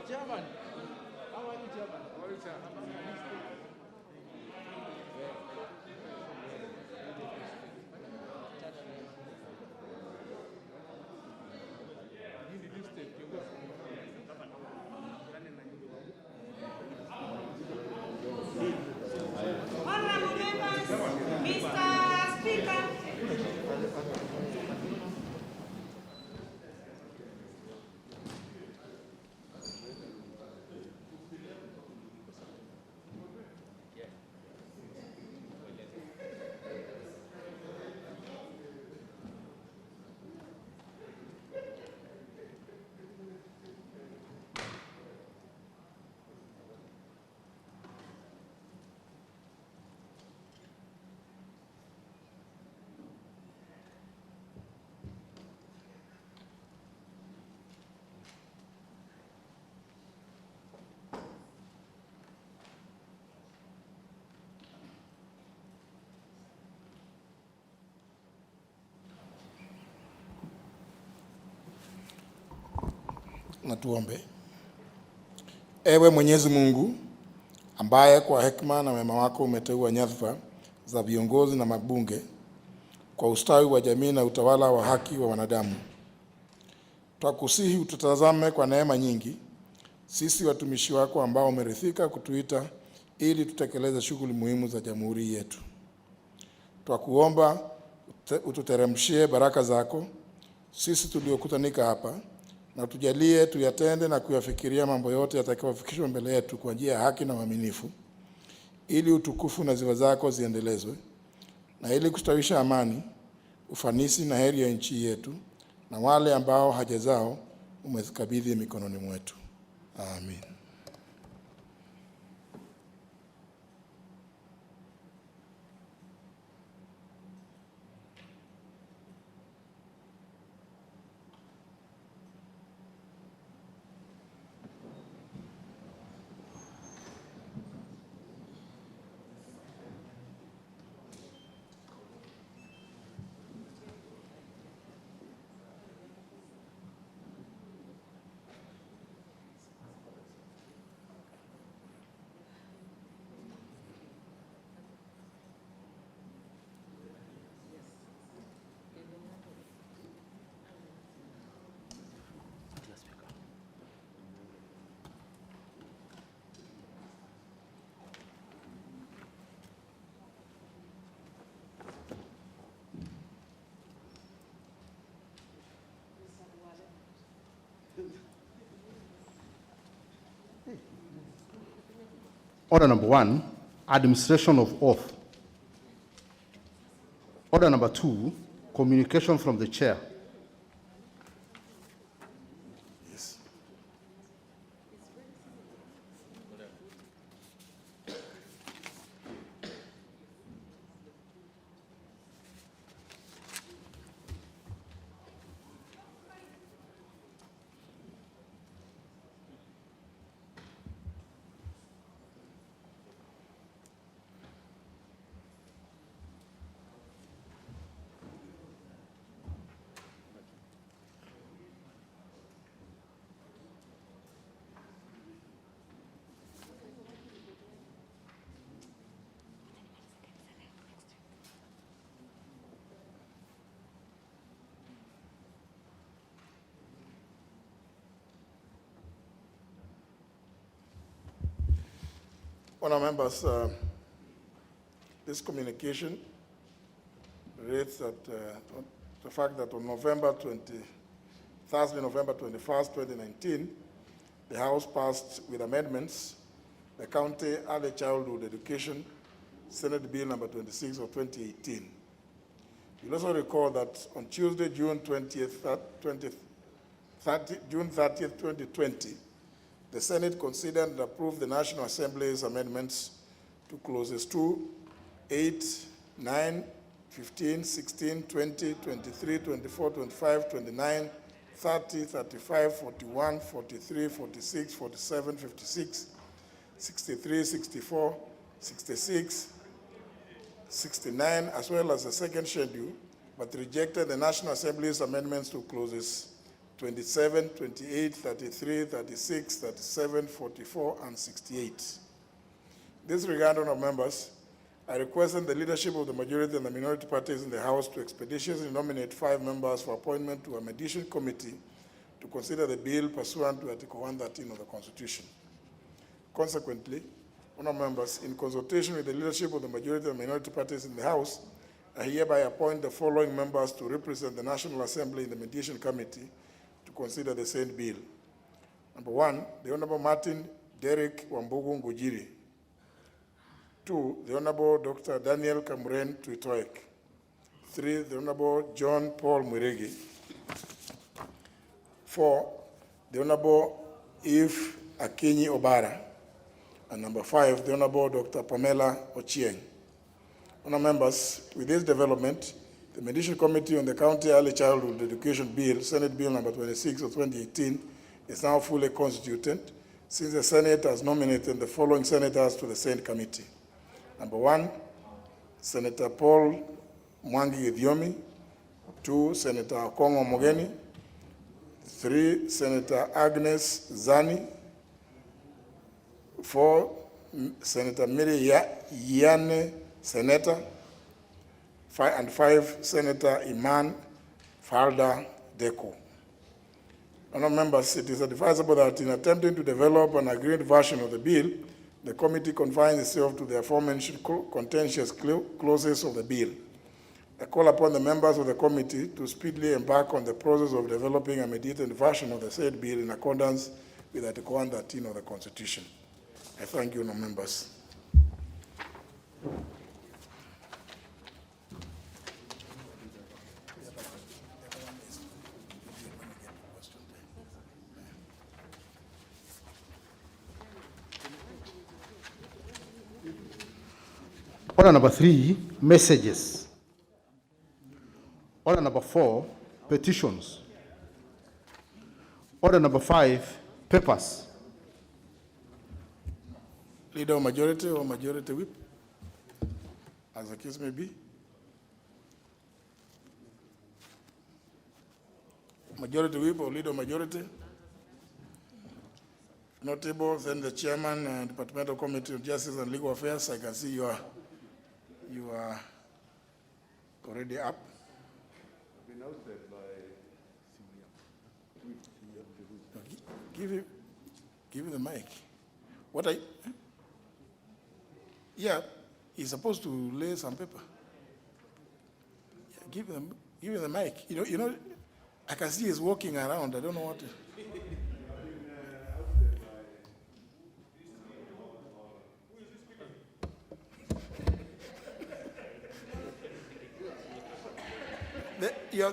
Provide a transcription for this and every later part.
Chairman, how are you, Chairman? How are you, sir? Honourable members, Mr. Speaker. Na tuombe. Ewe Mwenyezi Mungu, ambaye kwa hekima na wema wako umeteua nyadhifa za viongozi na mabunge kwa ustawi wa jamii na utawala wa haki wa wanadamu, twakusihi ututazame kwa neema nyingi sisi watumishi wako ambao umerithika kutuita ili tutekeleze shughuli muhimu za jamhuri yetu. Twakuomba ututeremshie baraka zako sisi tuliokutanika hapa, na tujalie tuyatende na kuyafikiria mambo yote yatakayofikishwa mbele yetu kwa njia ya haki na uaminifu, ili utukufu na sifa zako ziendelezwe, na ili kustawisha amani, ufanisi na heri ya nchi yetu na wale ambao haja zao umezikabidhi mikononi mwetu. Amen. Order number 1, administration of oath. Order number 2, communication from the chair. Yes. Honourable members, this communication relates that the fact that on Thursday, November 21st, 2019, the House passed with amendments the County Early Childhood Education Senate Bill number 26 of 2018. You'll also recall that on Tuesday, June 30th, 2020, the Senate consider and approve the National Assembly's amendments to clauses 2, 8, 9, 15, 16, 20, 23, 24, 25, 29, 30, 35, 41, 43, 46, 47, 56, 63, 64, 66, 69, as well as the second schedule, but rejected the National Assembly's amendments to clauses 27, 28, 33, 36, 37, 44, and 68. This regard, honourable members, I request the leadership of the majority and the minority parties in the House to expeditiously nominate 5 members for appointment to a mediation committee to consider the bill pursuant to Article 113 of the Constitution. Consequently, honourable members, in consultation with the leadership of the majority and minority parties in the House, I hereby appoint the following members to represent the National Assembly in the mediation committee to consider the same bill. Number 1, the Honourable Martin Derek Wambugu Ngujiri. 2, the Honourable Dr. Daniel Kamuren Tuitoek. 3, the Honourable John Paul Mwirigi. 4, the Honourable Eve Akinyi Obara. And number 5, the Honourable Dr. Pamela Ochieng. Honourable members, with this development, the Mediation Committee on the County Early Childhood Education Bill, Senate Bill number 26 of 2018, is now fully constituted, since the Senate has nominated the following senators to the same committee. Number 1, Senator Paul Mwangi Githiomi. 2, Senator Okongo Mogeni. 3, Senator Agnes Zani. 4, Senator Miri Yane Senator. 5, Senator Iman Farda Deko. Honourable members, it is advisable that in attempting to develop an agreed version of the bill, the committee confines itself to the aforementioned contentious clauses of the bill. I call upon the members of the committee to speedily embark on the process of developing a mediated version of the said bill in accordance with Article 113 of the Constitution. I thank you, honourable members. Order number 3, messages. Order number 4, petitions. Order number 5, papers. Leader of majority or majority whip, as the case may be. Majority whip or leader of majority. Notable, then the chairman and Departmental Committee of Justice and Legal Affairs. I can see you are already up. Been ousted by Give him the mic. What I? Yeah, he's supposed to lay some paper. Yeah, give him the mic. You know, I can see he's walking around. I don't know what.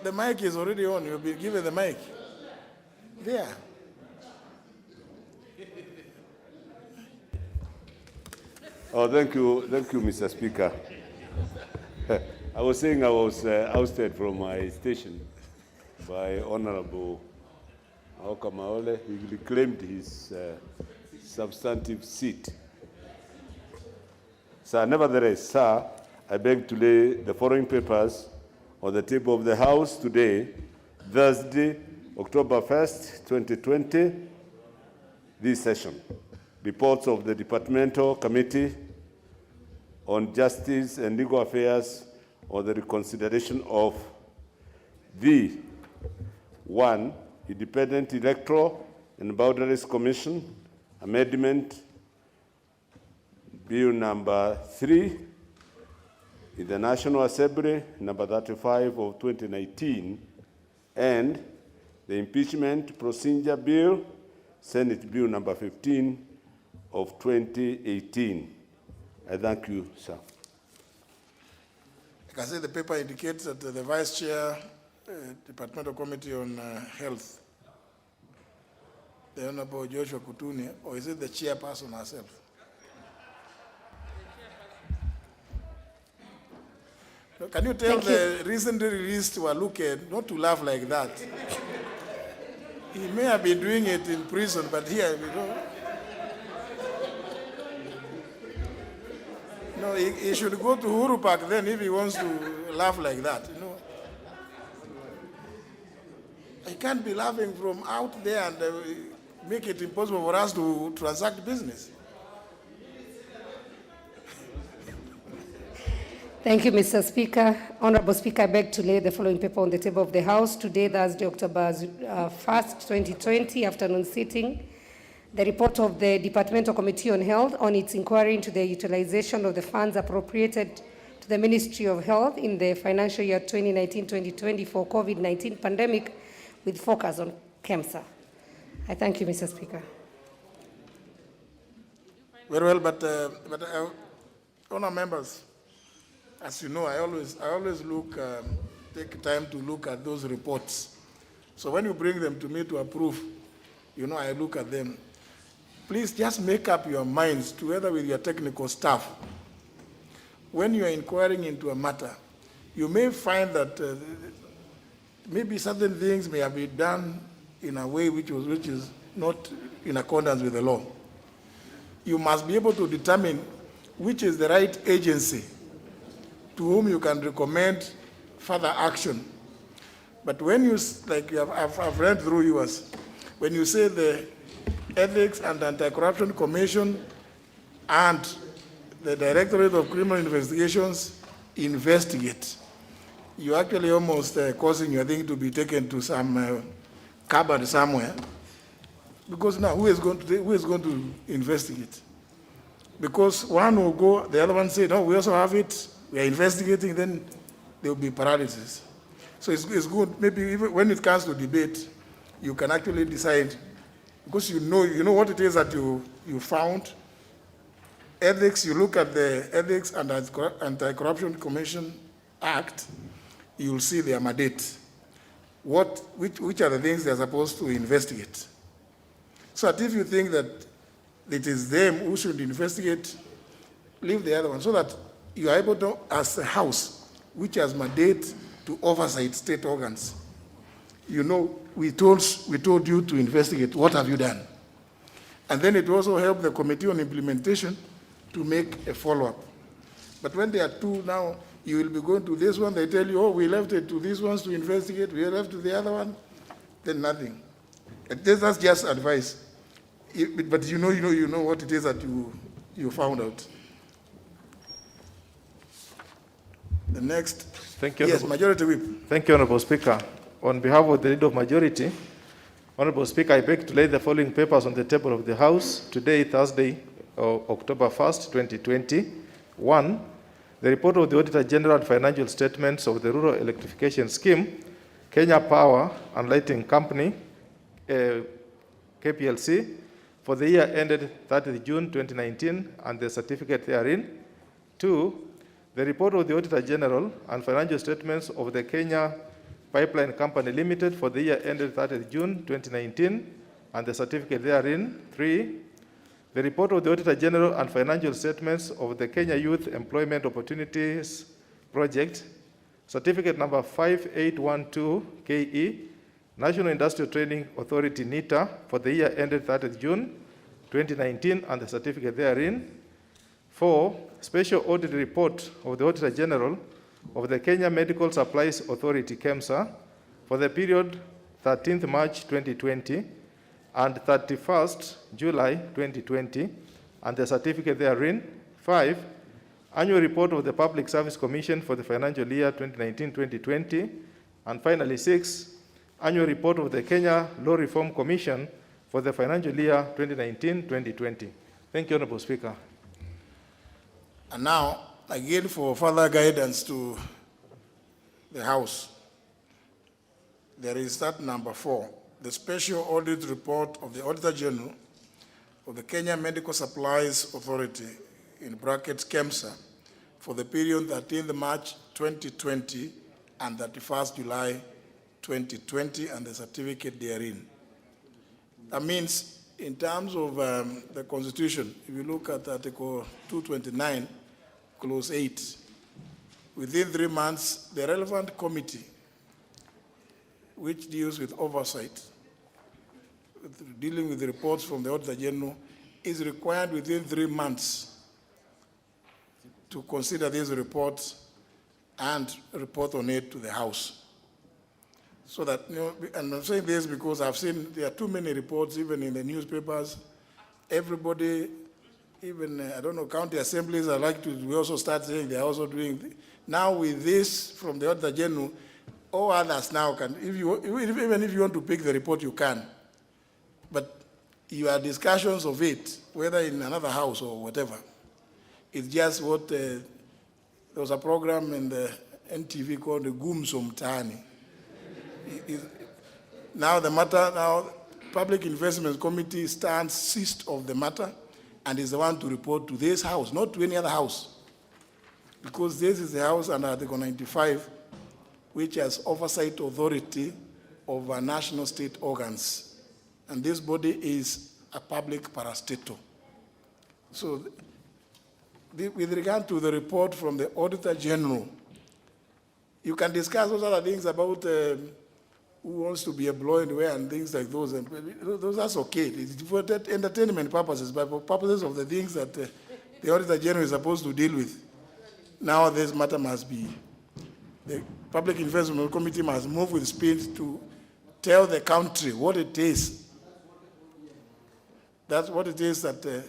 The mic is already on. You'll be given the mic. There. Oh, thank you, Mr. Speaker. I was saying I was ousted from my station by Honourable Maole. He reclaimed his substantive seat. Sir, nevertheless, sir, I beg to lay the following papers on the table of the House today, Thursday, October 1st, 2020, this session. Reports of the Departmental Committee on Justice and Legal Affairs on the reconsideration of the 1, Independent Electoral and Boundaries Commission, Amendment, Bill number 3, in the National Assembly, number 35 of 2019, and the Impeachment Procedure Bill, Senate Bill number 15 of 2018. I thank you, sir. I can say the paper indicates that the Vice Chair, Departmental Committee on Health, the Honourable Joshua Kutunia, or is it the chairperson herself? Can you tell the recently released Waluke not to laugh like that? He may have been doing it in prison, but here we don't. No, he should go to Uhuru Park then if he wants to laugh like that. You know, I can't be laughing from out there and make it impossible for us to transact business. Thank you, Mr. Speaker. Honourable Speaker, I beg to lay the following paper on the table of the House today, Thursday, October 1st, 2020, afternoon sitting. The report of the Departmental Committee on Health on its inquiry into the utilization of the funds appropriated to the Ministry of Health in the financial year 2019-2020 for COVID-19 pandemic with focus on KEMSA. I thank you, Mr. Speaker. Very well, but honour members, as you know, I always look, take time to look at those reports. So when you bring them to me to approve, you know, I look at them. Please just make up your minds together with your technical staff. When you are inquiring into a matter, you may find that maybe certain things may have been done in a way which is not in accordance with the law. You must be able to determine which is the right agency to whom you can recommend further action. But when you, like I've read through yours, when you say the Ethics and Anti-Corruption Commission and the Directorate of Criminal Investigations investigate, you're actually almost causing your thing to be taken to some cupboard somewhere. Because now, who is going to investigate? Because one will go, the other one say, no, we also have it, we are investigating, then there will be paralysis. So it's good, maybe even when it comes to debate, you can actually decide, because you know what it is that you found. Ethics, you look at the Ethics and Anti-Corruption Commission Act, you'll see their mandate. Which are the things they're supposed to investigate? So that if you think that it is them who should investigate, leave the other one, so that you are able to, as a House, which has mandate to oversight state organs, you know, we told you to investigate, what have you done? And then it also helped the Committee on Implementation to make a follow-up. But when there are two now, you will be going to this one, they tell you, oh, we left it to these ones to investigate, we left to the other one, then nothing. That's just advice. But you know what it is that you found out. The next. Thank you. Yes, Majority Whip. Thank you, Honourable Speaker. On behalf of the Leader of Majority, Honourable Speaker, I beg to lay the following papers on the table of the House today, Thursday, October 1st, 2020. 1. The report of the Auditor General and financial statements of the Rural Electrification Scheme, Kenya Power and Lighting Company, KPLC, for the year ended 30th June 2019 and the certificate therein. 2. The report of the Auditor General and financial statements of the Kenya Pipeline Company Limited for the year ended 30th June 2019 and the certificate therein. 3. The report of the Auditor General and financial statements of the Kenya Youth Employment Opportunities Project, certificate number 5812 KE, National Industrial Training Authority NITA for the year ended 30th June 2019 and the certificate therein. 4. Special audit report of the Auditor General of the Kenya Medical Supplies Authority KEMSA for the period 13th March 2020 and 31st July 2020 and the certificate therein. 5. Annual report of the Public Service Commission for the financial year 2019-2020. And finally, 6. Annual report of the Kenya Law Reform Commission for the financial year 2019-2020. Thank you, Honourable Speaker. And now, again, for further guidance to the House, there is that number 4, the special audit report of the Auditor General of the Kenya Medical Supplies Authority, in brackets KEMSA, for the period 13th March 2020 and 31st July 2020 and the certificate therein. That means in terms of the Constitution, if you look at Article 229, Clause 8, within 3 months, the relevant committee, which deals with oversight, dealing with the reports from the Auditor General, is required within 3 months to consider these reports and report on it to the House. So that, and I'm saying this because I've seen there are too many reports, even in the newspapers. Everybody, even, I don't know, county assemblies, we also start saying they're also doing. Now with this from the Auditor General, all others now can, even if you want to pick the report, you can. But your discussions of it, whether in another house or whatever, it's just what, there was a program in the NTV called the Gumzo Mtaani. Now Public Investments Committee stands seized of the matter and is the one to report to this house, not to any other house. Because this is the house under Article 95, which has oversight authority over national state organs. And this body is a public parastatal. So with regard to the report from the Auditor General, you can discuss those other things about who wants to be employed where and things like those. And that's okay. It's for entertainment purposes, but for purposes of the things that the Auditor General is supposed to deal with. Now this matter must be, the Public Investment Committee must move with speed to tell the country what it is. That's what it is that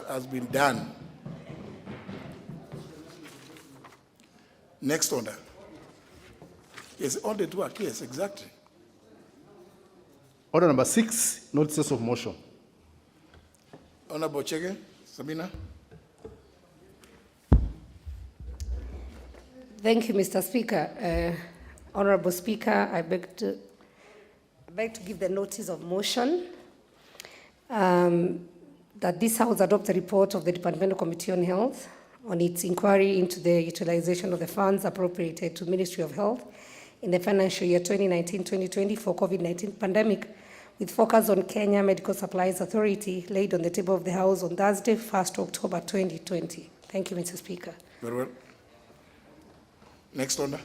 has been done. Next order. Yes, order to work, yes, exactly. Order number 6, notices of motion. Honourable Chege, Sabina. Thank you, Mr. Speaker. Honourable Speaker, I beg to give the notice of motion that this House adopt a report of the Departmental Committee on Health on its inquiry into the utilization of the funds appropriated to Ministry of Health in the financial year 2019-2020 for COVID-19 pandemic, with focus on Kenya Medical Supplies Authority, laid on the table of the House on Thursday, 1st October 2020. Thank you, Mr. Speaker. Very well. Next order.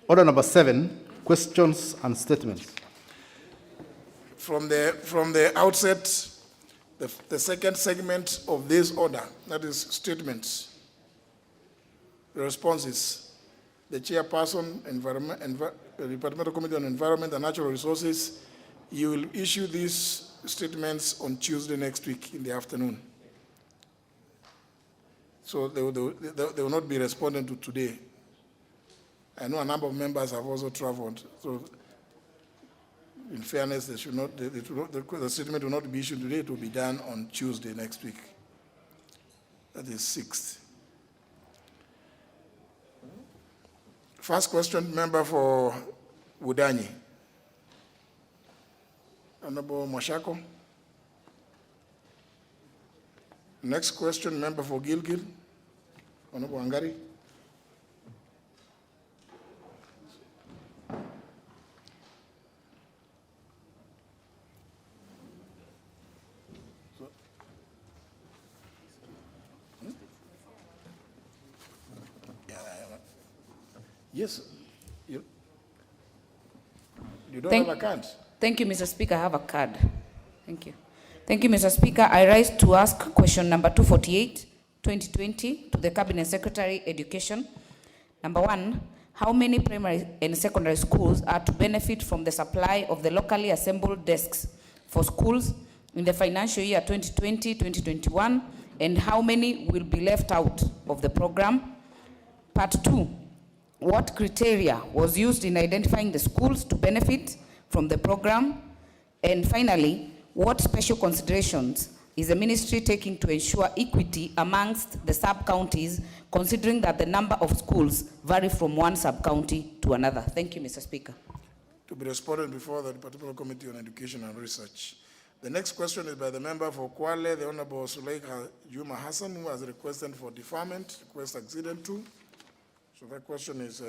Order number 7, questions and statements. From the outset, the second segment of this order, that is statements, the responses. The chairperson, the Departmental Committee on Environment and Natural Resources, you will issue these statements on Tuesday next week in the afternoon. So they will not be responded to today. I know a number of members have also traveled. So in fairness, the statement will not be issued today. It will be done on Tuesday next week. That is 6th. First question, member for Wudani. Honourable Mashako. Next question, member for Gilgil. Honourable Angari. Yes, you don't have a card. Thank you, Mr. Speaker. I have a card. Thank you. Thank you, Mr. Speaker. I rise to ask question number 248, 2020, to the Cabinet Secretary, Education. Number 1, how many primary and secondary schools are to benefit from the supply of the locally assembled desks for schools in the financial year 2020-2021, and how many will be left out of the program? Part 2, what criteria was used in identifying the schools to benefit from the program? And finally, what special considerations is the ministry taking to ensure equity amongst the sub-counties, considering that the number of schools vary from one sub-county to another? Thank you, Mr. Speaker. To be responded before the Departmental Committee on Education and Research. The next question is by the member for Kwale, the Honourable Suleika Juma Hassan, who has requested for deferment, request acceded to. So that question is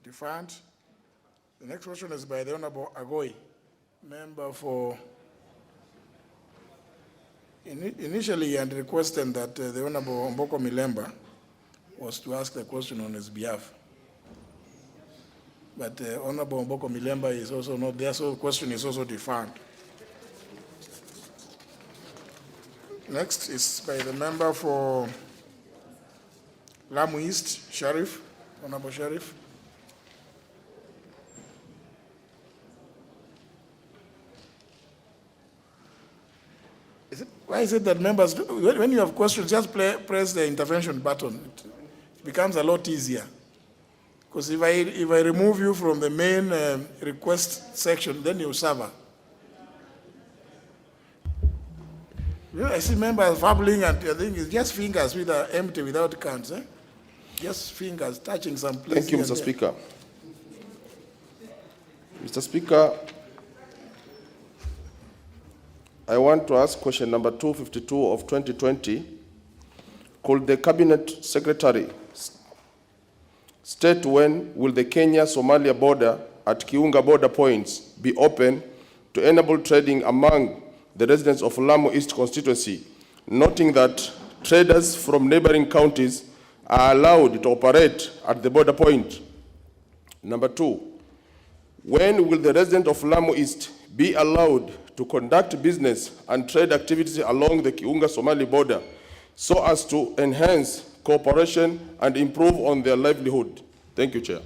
deferred. The next question is by the Honourable Agoi, member for, initially he had requested that the Honourable Omboko Milemba was to ask the question on his behalf. But Honourable Omboko Milemba is also not there, so the question is also deferred. Next is by the member for Lamu East, Sharif, Honourable Sharif. Why is it that members, when you have questions, just press the intervention button? It becomes a lot easier. Because if I remove you from the main request section, then you suffer. You know, I see members fabbling, and I think it's just fingers which are empty without counts. Just fingers touching some place. Thank you, Mr. Speaker. Mr. Speaker, I want to ask question number 252 of 2020. Could the Cabinet Secretary state when will the Kenya-Somalia border at Kiunga border points be open to enable trading among the residents of Lamu East constituency, noting that traders from neighboring counties are allowed to operate at the border point? Number 2, when will the residents of Lamu East be allowed to conduct business and trade activities along the Kiunga-Somali border so as to enhance cooperation and improve on their livelihood? Thank you, Chair.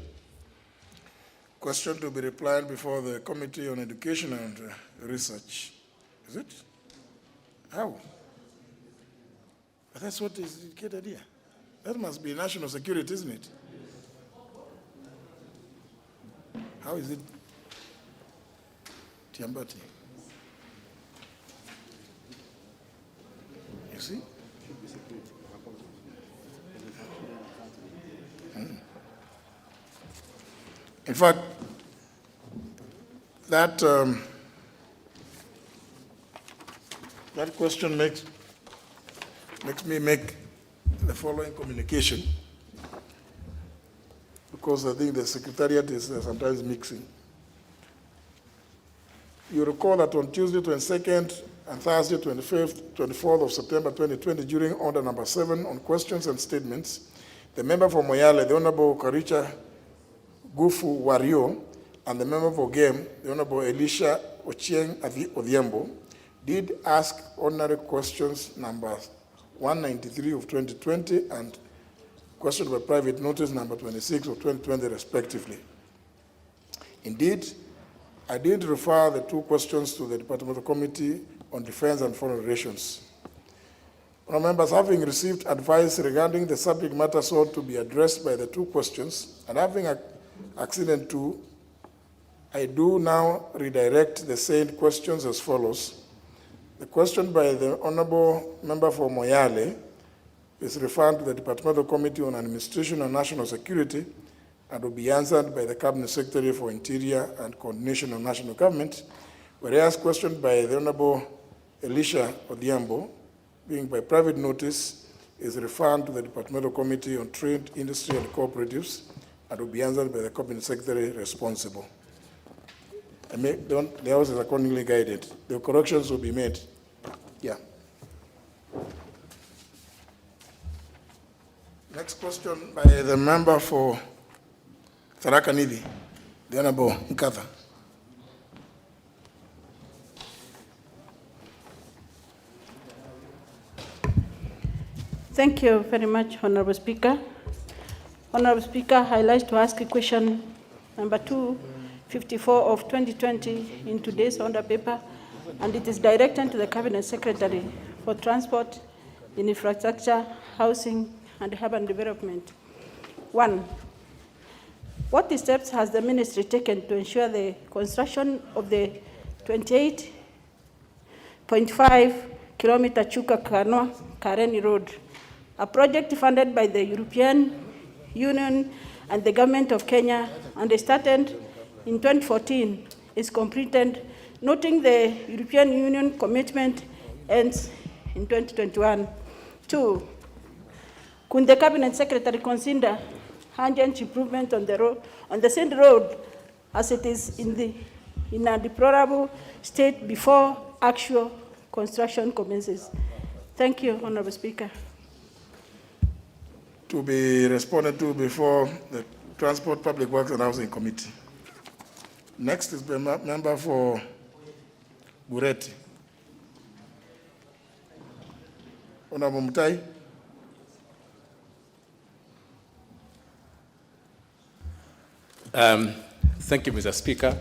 Question to be replied before the Committee on Education and Research. Is it? How? But that's what is indicated here. That must be national security, isn't it? How is it? Tiambati. You see? In fact, that question makes me make the following communication, because I think the Secretariat is sometimes mixing. You recall that on Tuesday 22nd and Thursday 25th, 24th of September 2020, during order number 7 on questions and statements, the member for Moyale, the Honourable Karicha Gufu Wario, and the member for Game, the Honourable Elisha Ochieng Odhiambo, did ask ordinary questions number 193 of 2020 and question by private notice number 26 of 2020 respectively. Indeed, I did refer the 2 questions to the Departmental Committee on Defense and Foreign Relations. Honourable members, having received advice regarding the subject matter sought to be addressed by the 2 questions, and having acceded to, I do now redirect the said questions as follows. The question by the Honourable Member for Moyale is referred to the Departmental Committee on Administration and National Security and will be answered by the Cabinet Secretary for Interior and Coordination of National Government, whereas question by the Honourable Elisha Odhiambo, being by private notice, is referred to the Departmental Committee on Trade, Industry and Cooperatives and will be answered by the Cabinet Secretary responsible. The House is accordingly guided. The corrections will be made. Yeah. Next question by the member for Tharaka Nithi, the Honourable Nkatha. Thank you very much, Honourable Speaker. Honourable Speaker, I'd like to ask a question number 254 of 2020 in today's order paper, and it is directed to the Cabinet Secretary for Transport, Infrastructure, Housing and Urban Development. 1. What steps has the Ministry taken to ensure the construction of the 28.5-kilometer Chuka-Kareni Road, a project funded by the European Union and the Government of Kenya and started in 2014, is completed, noting the European Union commitment ends in 2021. 2. Could the Cabinet Secretary consider urgent improvement on the road, on the said road, as it is in the in a deplorable state before actual construction commences. Thank you, Honourable Speaker. To be responded to before the Transport, Public Works and Housing Committee. Next is the member for Bureti. Honourable Mutai. Thank you, Mr. Speaker.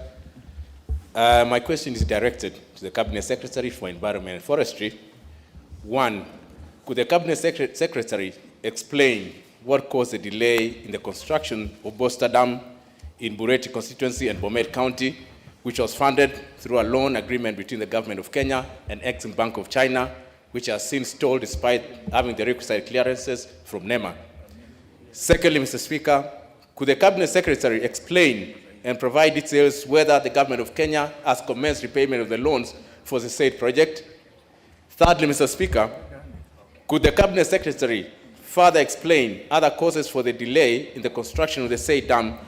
My question is directed to the Cabinet Secretary for Environment and Forestry. One, could the Cabinet Secretary explain what caused the delay in the construction of Boster Dam in Bureti constituency and Bomet County, which was funded through a loan agreement between the Government of Kenya and Exim Bank of China, which has since stalled despite having the requisite clearances from NEMA? Secondly, Mr. Speaker, could the Cabinet Secretary explain and provide details whether the Government of Kenya has commenced repayment of the loans for the said project? Thirdly, Mr. Speaker, could the Cabinet Secretary further explain other causes for the delay in the construction of the said dam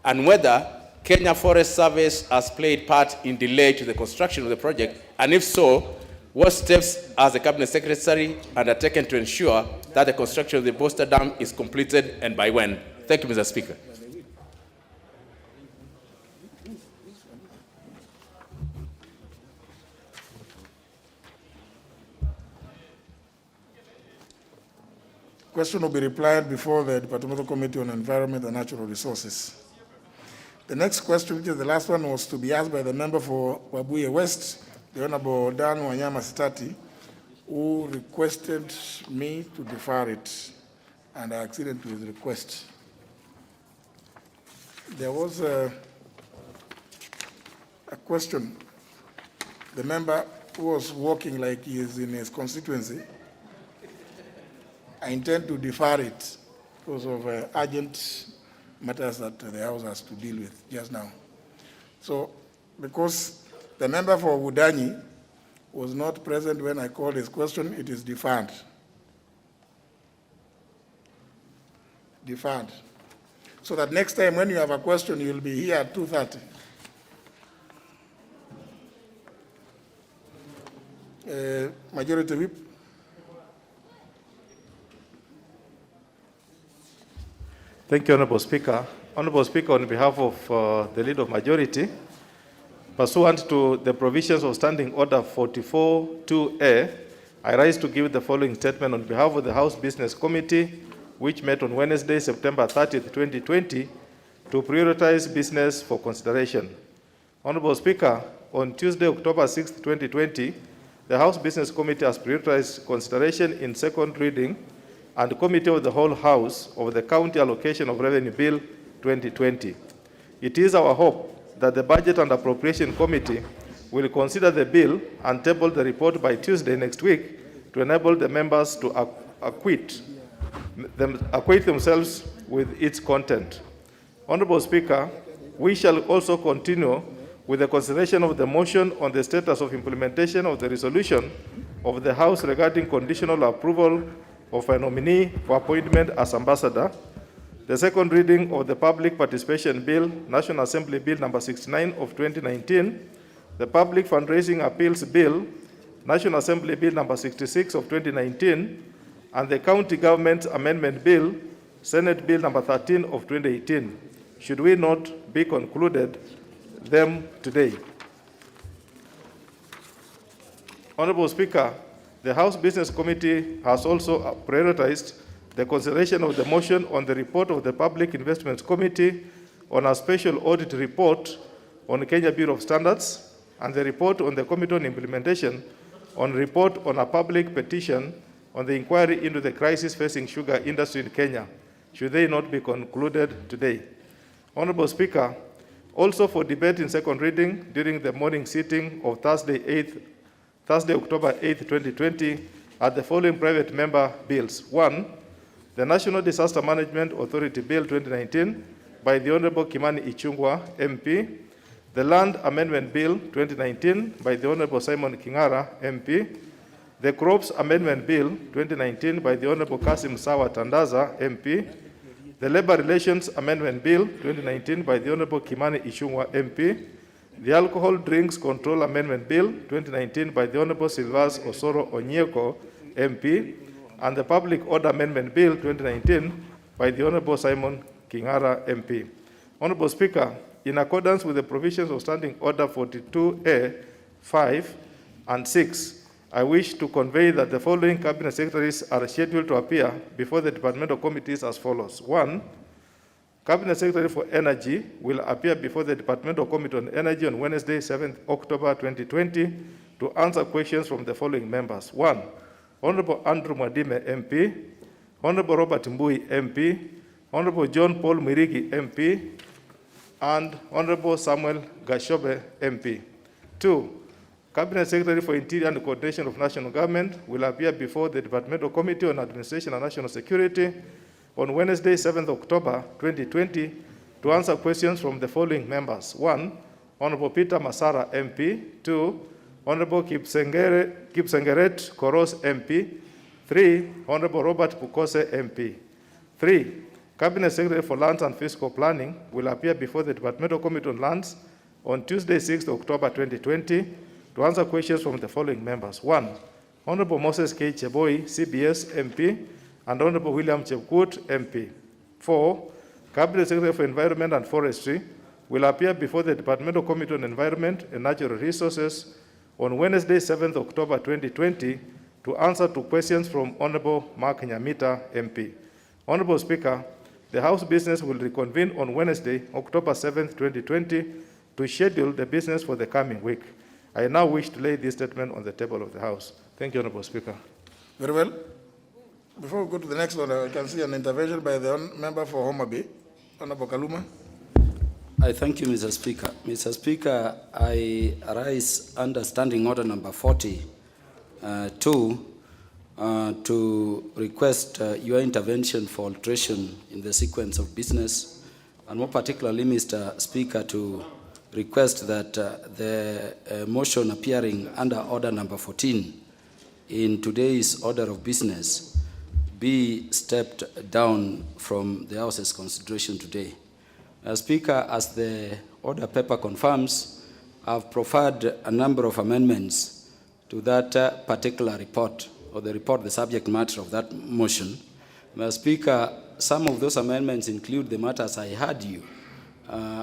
and whether Kenya Forest Service has played part in delay to the construction of the project? And if so, what steps has the Cabinet Secretary undertaken to ensure that the construction of the Boster Dam is completed and by when? Thank you, Mr. Speaker. Question will be replied before the Departmental Committee on Environment and Natural Resources. The next question, which is the last one, was to be asked by the member for Wabuye West, the Honourable Dan Wanyama Sitati, who requested me to defer it, and I acceded to his request. There was a question. The member who was walking like he is in his constituency, I intend to defer it because of urgent matters that the House has to deal with just now. So, because the member for Wudanyi was not present when I called his question, it is deferred. Deferred. So that next time when you have a question, you'll be here at 2:30. Majority Whip. Thank you, Honourable Speaker. Honourable Speaker, on behalf of the Leader of Majority, pursuant to the provisions of Standing Order 44-2A, I rise to give the following statement on behalf of the House Business Committee, which met on Wednesday, September 30th, 2020, to prioritize business for consideration. Honourable Speaker, on Tuesday, October 6th, 2020, the House Business Committee has prioritized consideration in second reading and Committee of the Whole House of the County Allocation of Revenue Bill 2020. It is our hope that the Budget and Appropriation Committee will consider the bill and table the report by Tuesday next week to enable the members to acquaint themselves with its content. Honourable Speaker, we shall also continue with the consideration of the motion on the status of implementation of the resolution of the House regarding conditional approval of a nominee for appointment as ambassador, the second reading of the Public Participation Bill, National Assembly Bill number 69 of 2019, the Public Fundraising Appeals Bill, National Assembly Bill number 66 of 2019, and the County Government Amendment Bill, Senate Bill number 13 of 2018. Should we not be concluded them today? Honourable Speaker, the House Business Committee has also prioritized the consideration of the motion on the report of the Public Investments Committee on a special audit report on Kenya Bureau of Standards and the report on the Committee on Implementation on report on a public petition on the inquiry into the crisis facing sugar industry in Kenya. Should they not be concluded today? Honourable Speaker, also for debate in second reading during the morning sitting of Thursday, October 8, 2020, are the following private member bills. 1, the National Disaster Management Authority Bill 2019 by the Honourable Kimani Ichung'wah, MP. The Land Amendment Bill 2019 by the Honourable Simon King'ara, MP. The Crops Amendment Bill 2019 by the Honourable Kasim Sawa Tandaza, MP. The Labour Relations Amendment Bill 2019 by the Honourable Kimani Ichung'wah, MP. the Alcohol Drinks Control Amendment Bill 2019 by the Honourable Silvas Osoro Onyeko, MP, and the Public Order Amendment Bill 2019 by the Honourable Simon Kingara, MP. Honourable Speaker, in accordance with the provisions of Standing Order 42A, 5 and 6, I wish to convey that the following Cabinet Secretaries are scheduled to appear before the departmental committees as follows. 1. Cabinet Secretary for Energy will appear before the Departmental Committee on Energy on Wednesday, 7th October 2020 to answer questions from the following members. 1. Honourable Andrew Mwadime, MP. Honourable Robert Mbui, MP. Honourable John Paul Mirigi, MP. And Honourable Samuel Gashobe, MP. 2. Cabinet Secretary for Interior and Coordination of National Government will appear before the Departmental Committee on Administration and National Security on Wednesday, 7th October 2020 to answer questions from the following members. 1. Honourable Peter Masara, MP. 2. Honourable Kipsengeret Koros, MP. 3. Honourable Robert Pukose, MP. 3. Cabinet Secretary for Lands and Fiscal Planning will appear before the Departmental Committee on Lands on Tuesday, 6th October 2020 to answer questions from the following members. 1. Honourable Moses K. Cheboi, CBS, MP, and Honourable William Chepkut, MP. 4. Cabinet Secretary for Environment and Forestry will appear before the Departmental Committee on Environment and Natural Resources on Wednesday, 7th October 2020 to answer to questions from Honourable Mark Nyamita, MP. Honourable Speaker, the House business will reconvene on Wednesday, October 7th, 2020 to schedule the business for the coming week. I now wish to lay this statement on the table of the House. Thank you, Honourable Speaker. Very well. Before we go to the next one, I can see an intervention by the member for Homa Bay, Honourable Kaluma. I thank you, Mr. Speaker. Mr. Speaker, I arise under Standing Order number 40 to request your intervention for alteration in the sequence of business, and more particularly, Mr. Speaker, to request that the motion appearing under Order number 14 in today's order of business be stepped down from the House's consideration today. Speaker, as the order paper confirms, I've proffered a number of amendments to that particular report, or the report, the subject matter of that motion. Speaker, some of those amendments include the matters I heard you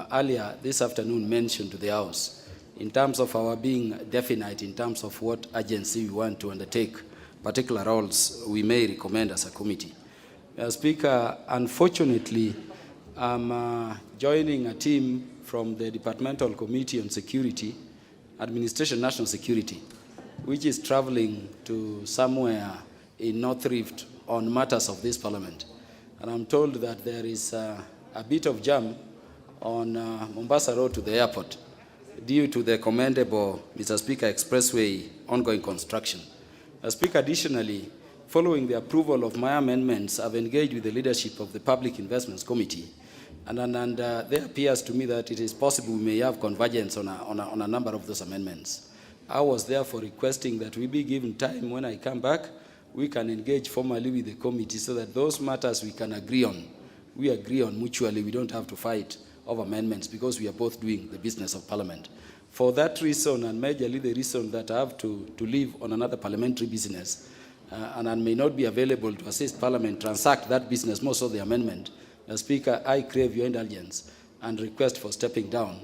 earlier this afternoon mentioned to the House in terms of our being definite in terms of what agency we want to undertake, particular roles we may recommend as a committee. Speaker, unfortunately, I'm joining a team from the Departmental Committee on Security, Administration National Security, which is traveling to somewhere in North Rift on matters of this Parliament. And I'm told that there is a bit of jam on Mombasa Road to the airport due to the commendable, Mr. Speaker, Expressway ongoing construction. Speaker, additionally, following the approval of my amendments, I've engaged with the leadership of the Public Investments Committee, and there appears to me that it is possible we may have convergence on a number of those amendments. I was therefore requesting that we be given time when I come back, we can engage formally with the committee so that those matters we can agree on, we agree on mutually, we don't have to fight over amendments because we are both doing the business of Parliament. For that reason, and majorly the reason that I have to leave on another parliamentary business, and I may not be available to assist Parliament transact that business, most of the amendment, Speaker, I crave your indulgence and request for stepping down.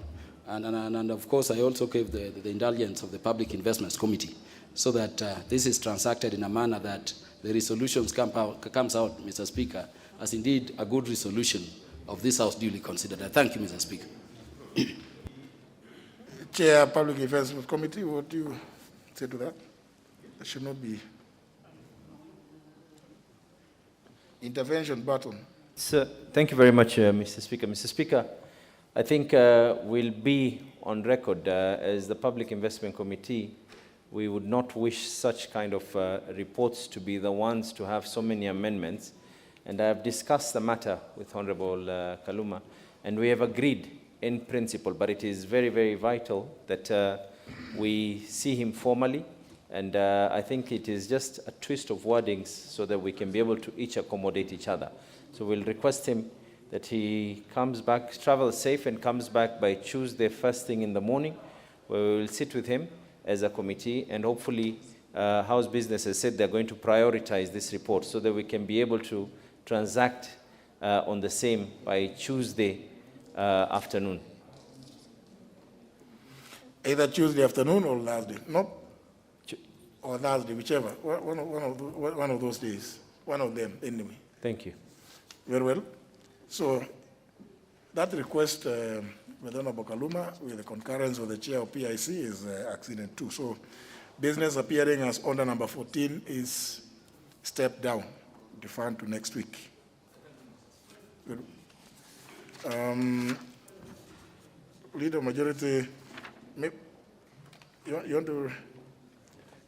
And of course, I also crave the indulgence of the Public Investments Committee so that this is transacted in a manner that the resolutions comes out, Mr. Speaker, as indeed a good resolution of this House duly considered. I thank you, Mr. Speaker. Chair, Public Investment Committee, what do you say to that? There should not be intervention button. Sir, thank you very much, Mr. Speaker. Mr. Speaker, I think we'll be on record as the Public Investment Committee. We would not wish such kind of reports to be the ones to have so many amendments. And I have discussed the matter with Honourable Kaluma, and we have agreed in principle, but it is very, very vital that we see him formally. And I think it is just a twist of wordings so that we can be able to each accommodate each other. So we'll request him that he comes back, travels safe and comes back by Tuesday first thing in the morning where we will sit with him as a committee, and hopefully House Business has said they're going to prioritize this report so that we can be able to transact on the same by Tuesday afternoon. Either Tuesday afternoon or Thursday, no? Or Thursday, whichever, one of those days, one of them anyway. Thank you. Very well. So that request with Honourable Kaluma, with the concurrence of the chair of PIC, is acceded to. So business appearing as order number 14 is stepped down, deferred to next week. Good. Leader majority, you want to,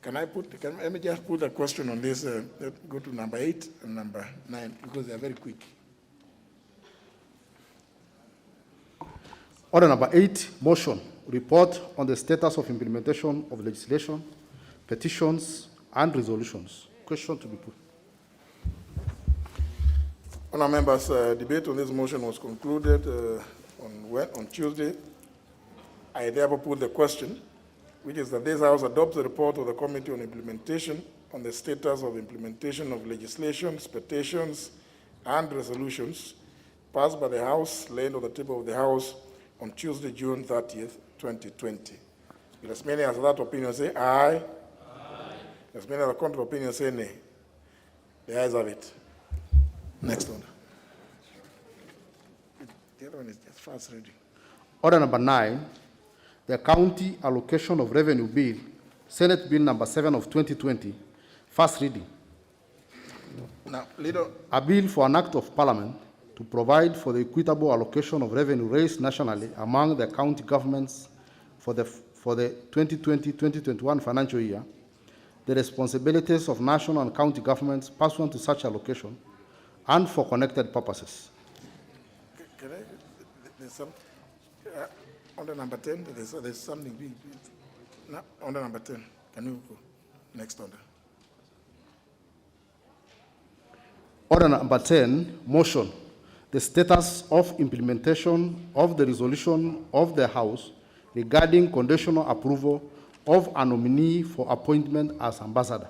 let me just put a question on this, go to number 8 and number 9, because they are very quick. Order number 8, motion, report on the status of implementation of legislation, petitions, and resolutions. Question to be put. Honourable members, debate on this motion was concluded on Tuesday. I therefore put the question, which is that this House adopts the report of the Committee on Implementation on the status of implementation of legislations, petitions, and resolutions passed by the House, laid on the table of the House on Tuesday, June 30th, 2020. Will as many as that opinion say aye? Aye. As many as the contrary opinion say nay? The ayes have it. Next one. The other one is just fast reading. Order number 9, the County Allocation of Revenue Bill, Senate Bill number 7 of 2020, first reading. Now, Leader. A bill for an act of Parliament to provide for the equitable allocation of revenue raised nationally among the county governments for the 2020-2021 financial year, the responsibilities of national and county governments pursuant to such allocation, and for connected purposes. Can I, there's some, under number 10, there's something big. No, under number 10, can you go? Next order. Order number 10, motion, the status of implementation of the resolution of the House regarding conditional approval of a nominee for appointment as ambassador.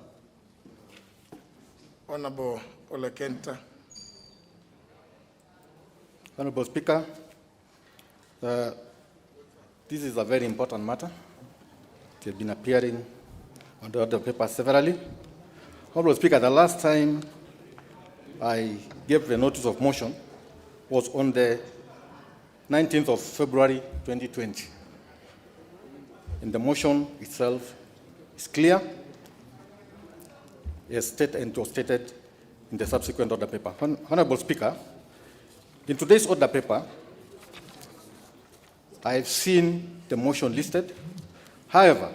Honourable Kenta. Honourable Speaker, this is a very important matter. It has been appearing on the order paper severally. Honourable Speaker, the last time I gave the notice of motion was on the 19th of February 2020. And the motion itself is clear, as stated and was stated in the subsequent order paper. Honourable Speaker, in today's order paper, I have seen the motion listed. However,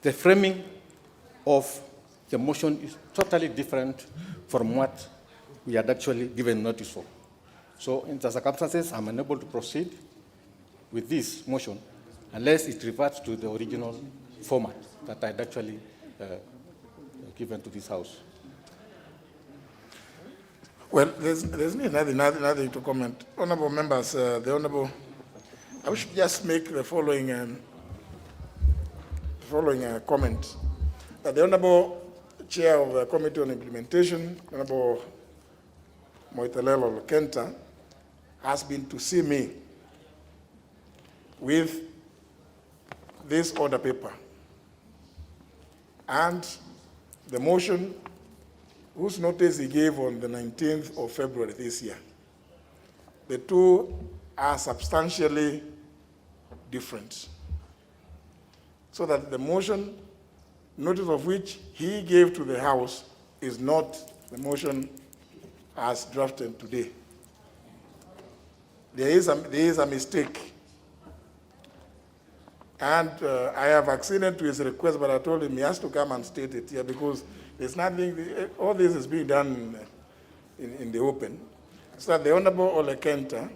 the framing of the motion is totally different from what we had actually given notice for. So in the circumstances, I'm unable to proceed with this motion unless it reverts to the original format that I had actually given to this House. Well, there's nothing to comment. Honourable members, the Honourable, I should just make the following comment. That the Honourable Chair of the Committee on Implementation, Honourable Kenta, has been to see me with this order paper and the motion whose notice he gave on the 19th of February this year. The two are substantially different. So that the motion, notice of which he gave to the House, is not the motion as drafted today. There is a mistake. And I have acceded to his request, but I told him he has to come and state it here because there's nothing, all this is being done in the open. So the Honourable Kenta,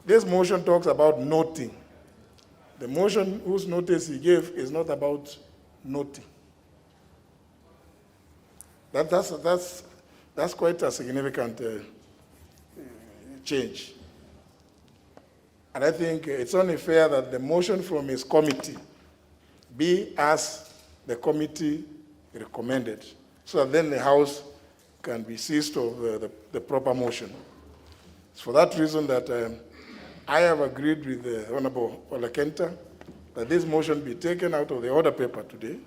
this motion talks about noting. The motion whose notice he gave is not about noting. That's quite a significant change. And I think it's only fair that the motion from his committee be as the committee recommended, so that then the House can be seized of the proper motion. It's for that reason that I have agreed with the Honourable Kenta that this motion be taken out of the order paper today,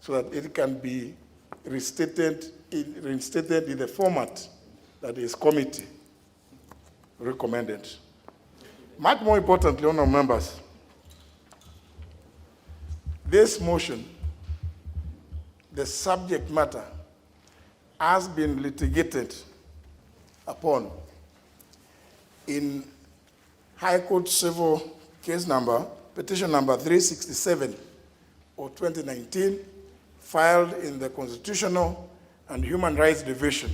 so that it can be reinstated in the format that his committee recommended. Much more importantly, honourable members, this motion, the subject matter, has been litigated upon in High Court Civil Case Number, Petition Number 367 of 2019, filed in the Constitutional and Human Rights Division.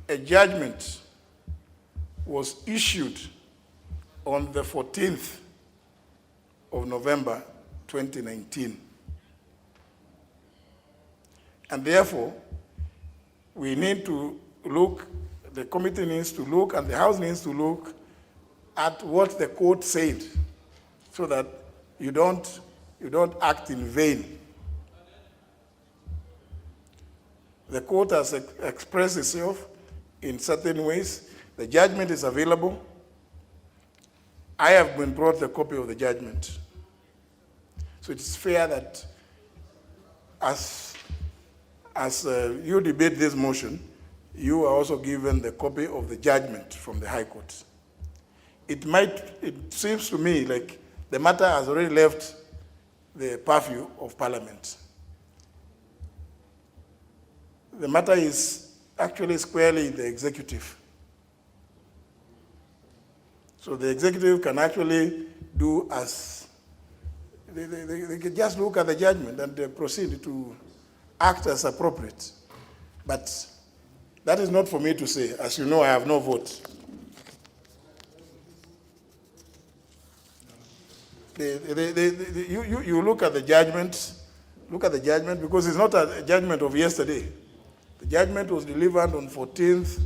A judgment was issued on the 14th of November 2019. And therefore, we need to look, the committee needs to look, and the House needs to look at what the court said, so that you don't act in vain. The court has expressed itself in certain ways. The judgment is available. I have been brought the copy of the judgment. So it is fair that as you debate this motion, you are also given the copy of the judgment from the High Court. It seems to me like the matter has already left the purview of Parliament. The matter is actually squarely in the executive. So the executive can actually do as, they can just look at the judgment and proceed to act as appropriate. But that is not for me to say. As you know, I have no vote. You look at the judgment, because it's not a judgment of yesterday. The judgment was delivered on 14th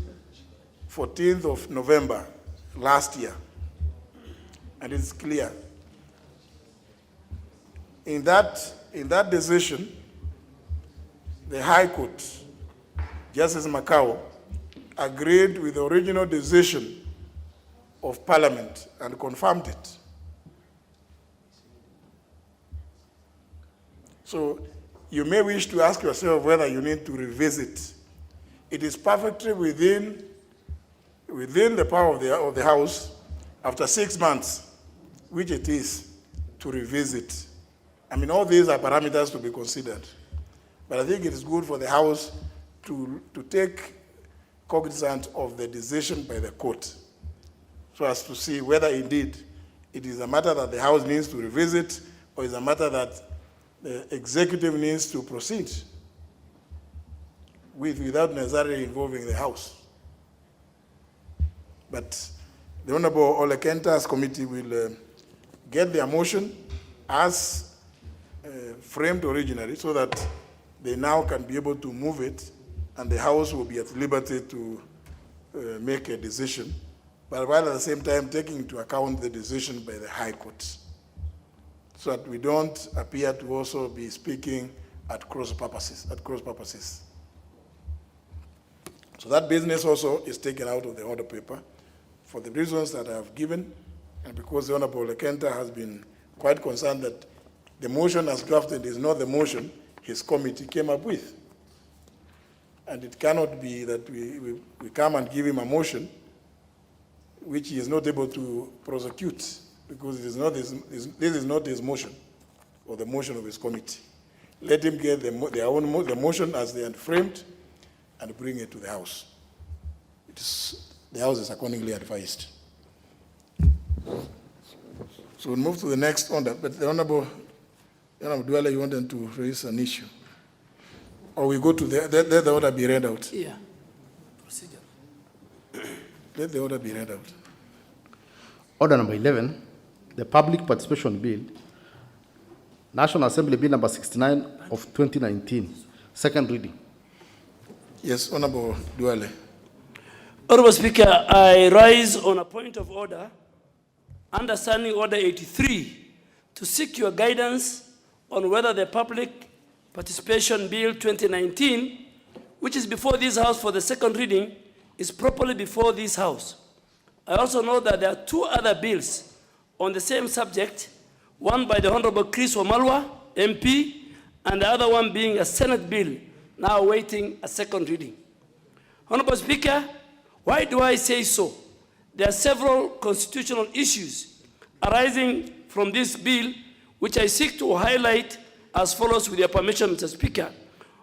of November last year. And it's clear. In that decision, the High Court, Justice Macau, agreed with the original decision of Parliament and confirmed it. So you may wish to ask yourself whether you need to revisit. It is perfectly within the power of the House, after 6 months, which it is, to revisit. I mean, all these are parameters to be considered. But I think it is good for the House to take cognizance of the decision by the court, so as to see whether indeed it is a matter that the House needs to revisit, or is a matter that the executive needs to proceed without necessarily involving the House. But the Honourable Kenta's committee will get their motion as framed originally, so that they now can be able to move it, and the House will be at liberty to make a decision, but while at the same time taking into account the decision by the High Court, so that we don't appear to also be speaking at cross purposes. So that business also is taken out of the order paper for the reasons that I have given, and because the Honourable Kenta has been quite concerned that the motion as drafted is not the motion his committee came up with. And it cannot be that we come and give him a motion which he is not able to prosecute, because this is not his motion or the motion of his committee. Let him get the motion as they are framed and bring it to the House. The House is accordingly advised. So we'll move to the next order. But the Honourable Duale, you wanted to raise an issue. Or we go to let the order be read out. Yeah. Procedure. Let the order be read out. Order number 11, the Public Participation Bill, National Assembly Bill number 69 of 2019, second reading. Yes, Honourable Duale. Honourable Speaker, I rise on a point of order under Standing Order 83 to seek your guidance on whether the Public Participation Bill 2019, which is before this House for the second reading, is properly before this House. I also know that there are two other bills on the same subject, one by the Honourable Chris Wamalwa, MP, and the other one being a Senate bill, now awaiting a second reading. Honourable Speaker, why do I say so? There are several constitutional issues arising from this bill, which I seek to highlight as follows with your permission, Mr. Speaker,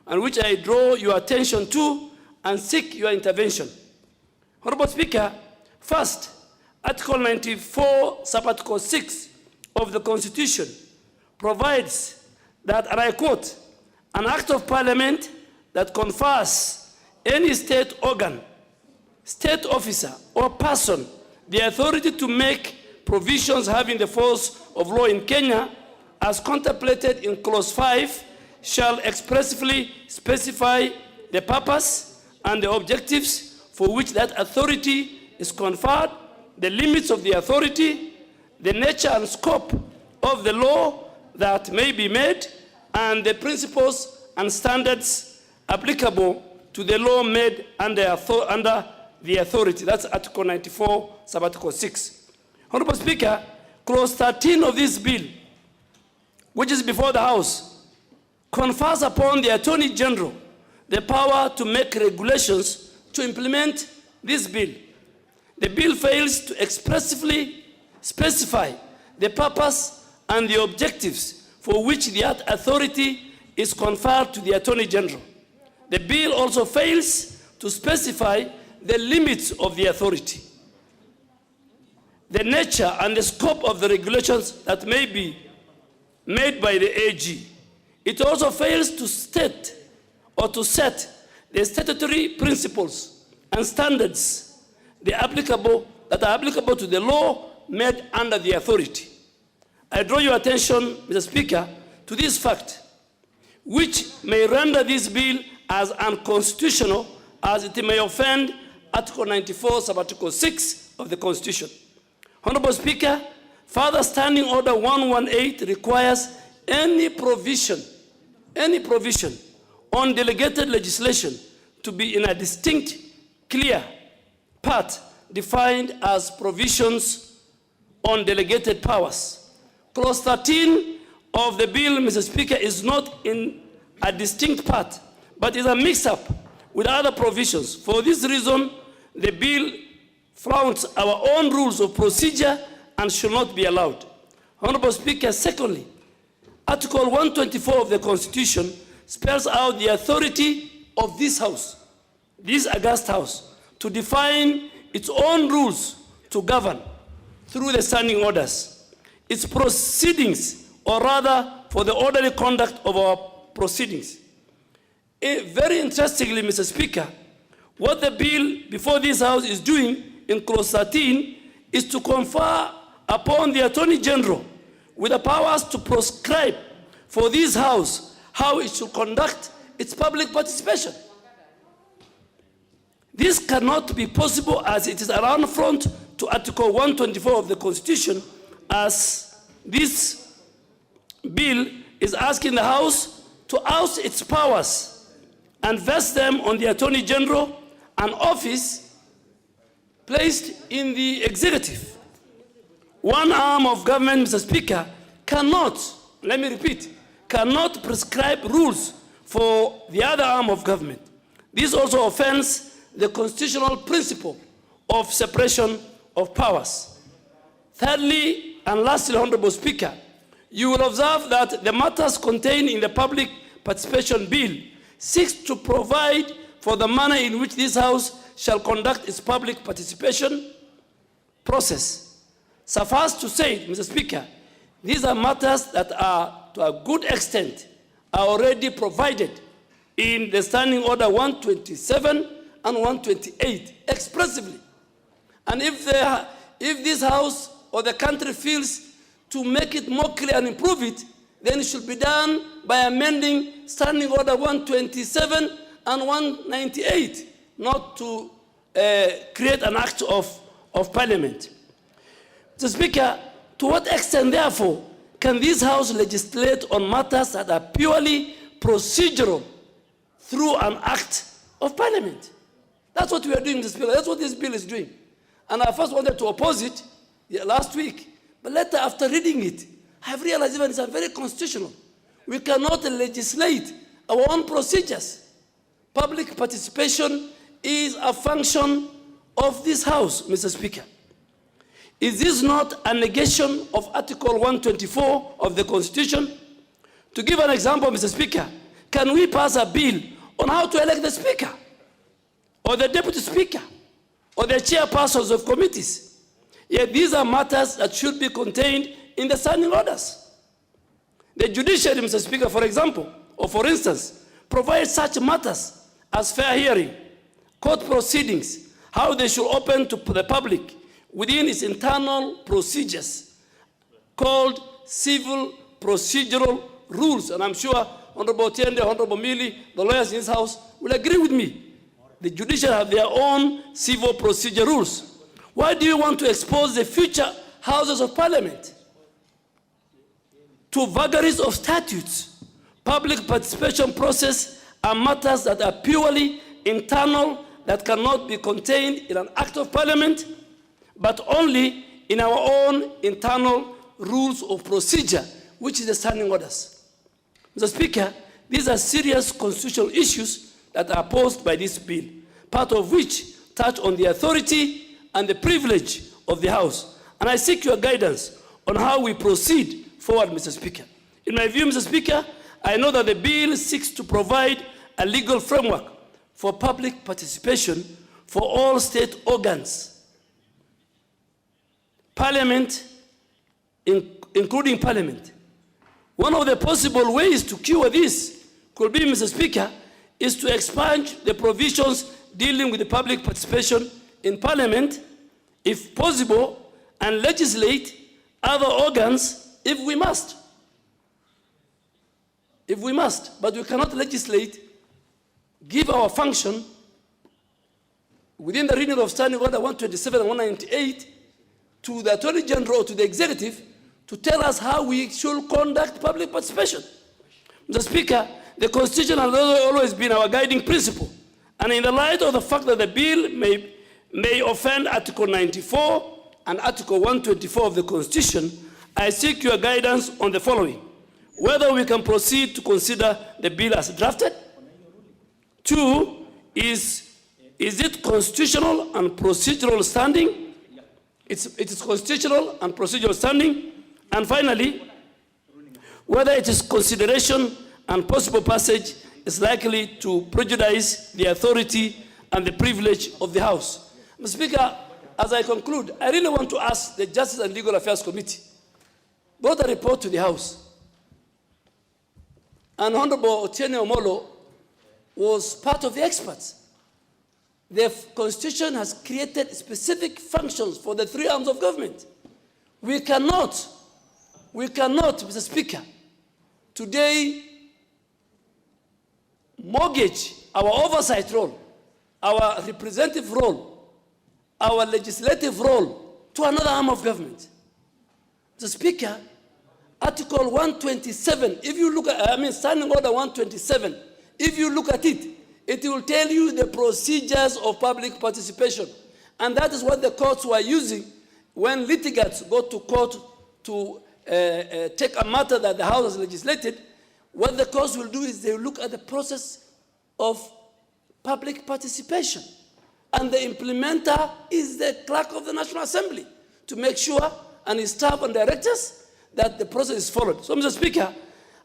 and which I draw your attention to and seek your intervention. Honourable Speaker, first, Article 94, Subarticle 6 of the Constitution provides that, and I quote, an act of parliament that confers any state organ, state officer, or person the authority to make provisions having the force of law in Kenya, as contemplated in Clause 5, shall expressly specify the purpose and the objectives for which that authority is conferred, the limits of the authority, the nature and scope of the law that may be made, and the principles and standards applicable to the law made under the authority. That's Article 94, Subarticle 6. Honourable Speaker, Clause 13 of this bill, which is before the House, confers upon the Attorney General the power to make regulations to implement this bill. The bill fails to expressly specify the purpose and the objectives for which that authority is conferred to the Attorney General. The bill also fails to specify the limits of the authority, the nature and the scope of the regulations that may be made by the AG. It also fails to state or to set the statutory principles and standards that are applicable to the law made under the authority. I draw your attention, Mr. Speaker, to this fact, which may render this bill as unconstitutional as it may offend Article 94, Subarticle 6 of the Constitution. Honourable Speaker, further Standing Order 118 requires any provision on delegated legislation to be in a distinct, clear part defined as provisions on delegated powers. Clause 13 of the bill, Mr. Speaker, is not in a distinct part, but is a mix-up with other provisions. For this reason, the bill flouts our own rules of procedure and should not be allowed. Honourable Speaker, secondly, Article 124 of the Constitution spells out the authority of this House, this august House, to define its own rules to govern through the standing orders, its proceedings, or rather for the orderly conduct of our proceedings. Very interestingly, Mr. Speaker, what the bill before this House is doing in Clause 13 is to confer upon the Attorney General with the powers to prescribe for this House how it should conduct its public participation. This cannot be possible as it is an affront to Article 124 of the Constitution, as this bill is asking the House to oust its powers and vest them on the Attorney General, an office placed in the executive. One arm of government, Mr. Speaker, cannot, let me repeat, cannot prescribe rules for the other arm of government. This also offends the constitutional principle of separation of powers. Thirdly, and lastly, Honourable Speaker, you will observe that the matters contained in the Public Participation Bill seeks to provide for the manner in which this House shall conduct its public participation process. Suffice to say, Mr. Speaker, these are matters that are, to a good extent, are already provided in the Standing Order 127 and 128 expressively. And if this House or the country feels to make it more clear and improve it, then it should be done by amending Standing Order 127 and 198, not to create an act of parliament. Mr. Speaker, to what extent, therefore, can this House legislate on matters that are purely procedural through an act of parliament? That's what we are doing in this bill. That's what this bill is doing. And I first wanted to oppose it last week. But later, after reading it, I have realized even it's very constitutional. We cannot legislate our own procedures. Public participation is a function of this House, Mr. Speaker. Is this not a negation of Article 124 of the Constitution? To give an example, Mr. Speaker, can we pass a bill on how to elect the Speaker, or the Deputy Speaker, or the chairpersons of committees? Yet these are matters that should be contained in the standing orders. The judiciary, Mr. Speaker, for example, or for instance, provides such matters as fair hearing, court proceedings, how they should open to the public within its internal procedures called civil procedural rules. And I'm sure Honourable Tiende, Honourable Mili, the lawyers in this House will agree with me. The judiciary have their own civil procedure rules. Why do you want to expose the future Houses of Parliament to vagaries of statutes? Public participation process are matters that are purely internal, that cannot be contained in an act of parliament, but only in our own internal rules of procedure, which is the standing orders. Mr. Speaker, these are serious constitutional issues that are posed by this bill, part of which touch on the authority and the privilege of the House. And I seek your guidance on how we proceed forward, Mr. Speaker. In my view, Mr. Speaker, I know that the bill seeks to provide a legal framework for public participation for all state organs, Parliament, including Parliament. One of the possible ways to cure this could be, Mr. Speaker, is to expand the provisions dealing with the public participation in Parliament, if possible, and legislate other organs if we must. If we must, but we cannot legislate, give our function within the reading of Standing Order 127 and 198 to the Attorney General, to the Executive, to tell us how we should conduct public participation. Mr. Speaker, the Constitution has always been our guiding principle. And in the light of the fact that the bill may offend Article 94 and Article 124 of the Constitution, I seek your guidance on the following: whether we can proceed to consider the bill as drafted. 2, is it constitutional and procedural standing? It is constitutional and procedural standing. And finally, whether it is consideration and possible passage is likely to prejudice the authority and the privilege of the House. Mr. Speaker, as I conclude, I really want to ask the Justice and Legal Affairs Committee, brought a report to the House. And Honourable Otiene Omolo was part of the experts. The Constitution has created specific functions for the 3 arms of government. We cannot, Mr. Speaker, today mortgage our oversight role, our representative role, our legislative role to another arm of government. Mr. Speaker, Article 127, if you look at, Standing Order 127, if you look at it, it will tell you the procedures of public participation. And that is what the courts were using when litigants go to court to take a matter that the House has legislated. What the courts will do is they will look at the process of public participation. And the implementer is the clerk of the National Assembly to make sure, and his staff and directors, that the process is followed. So, Mr. Speaker,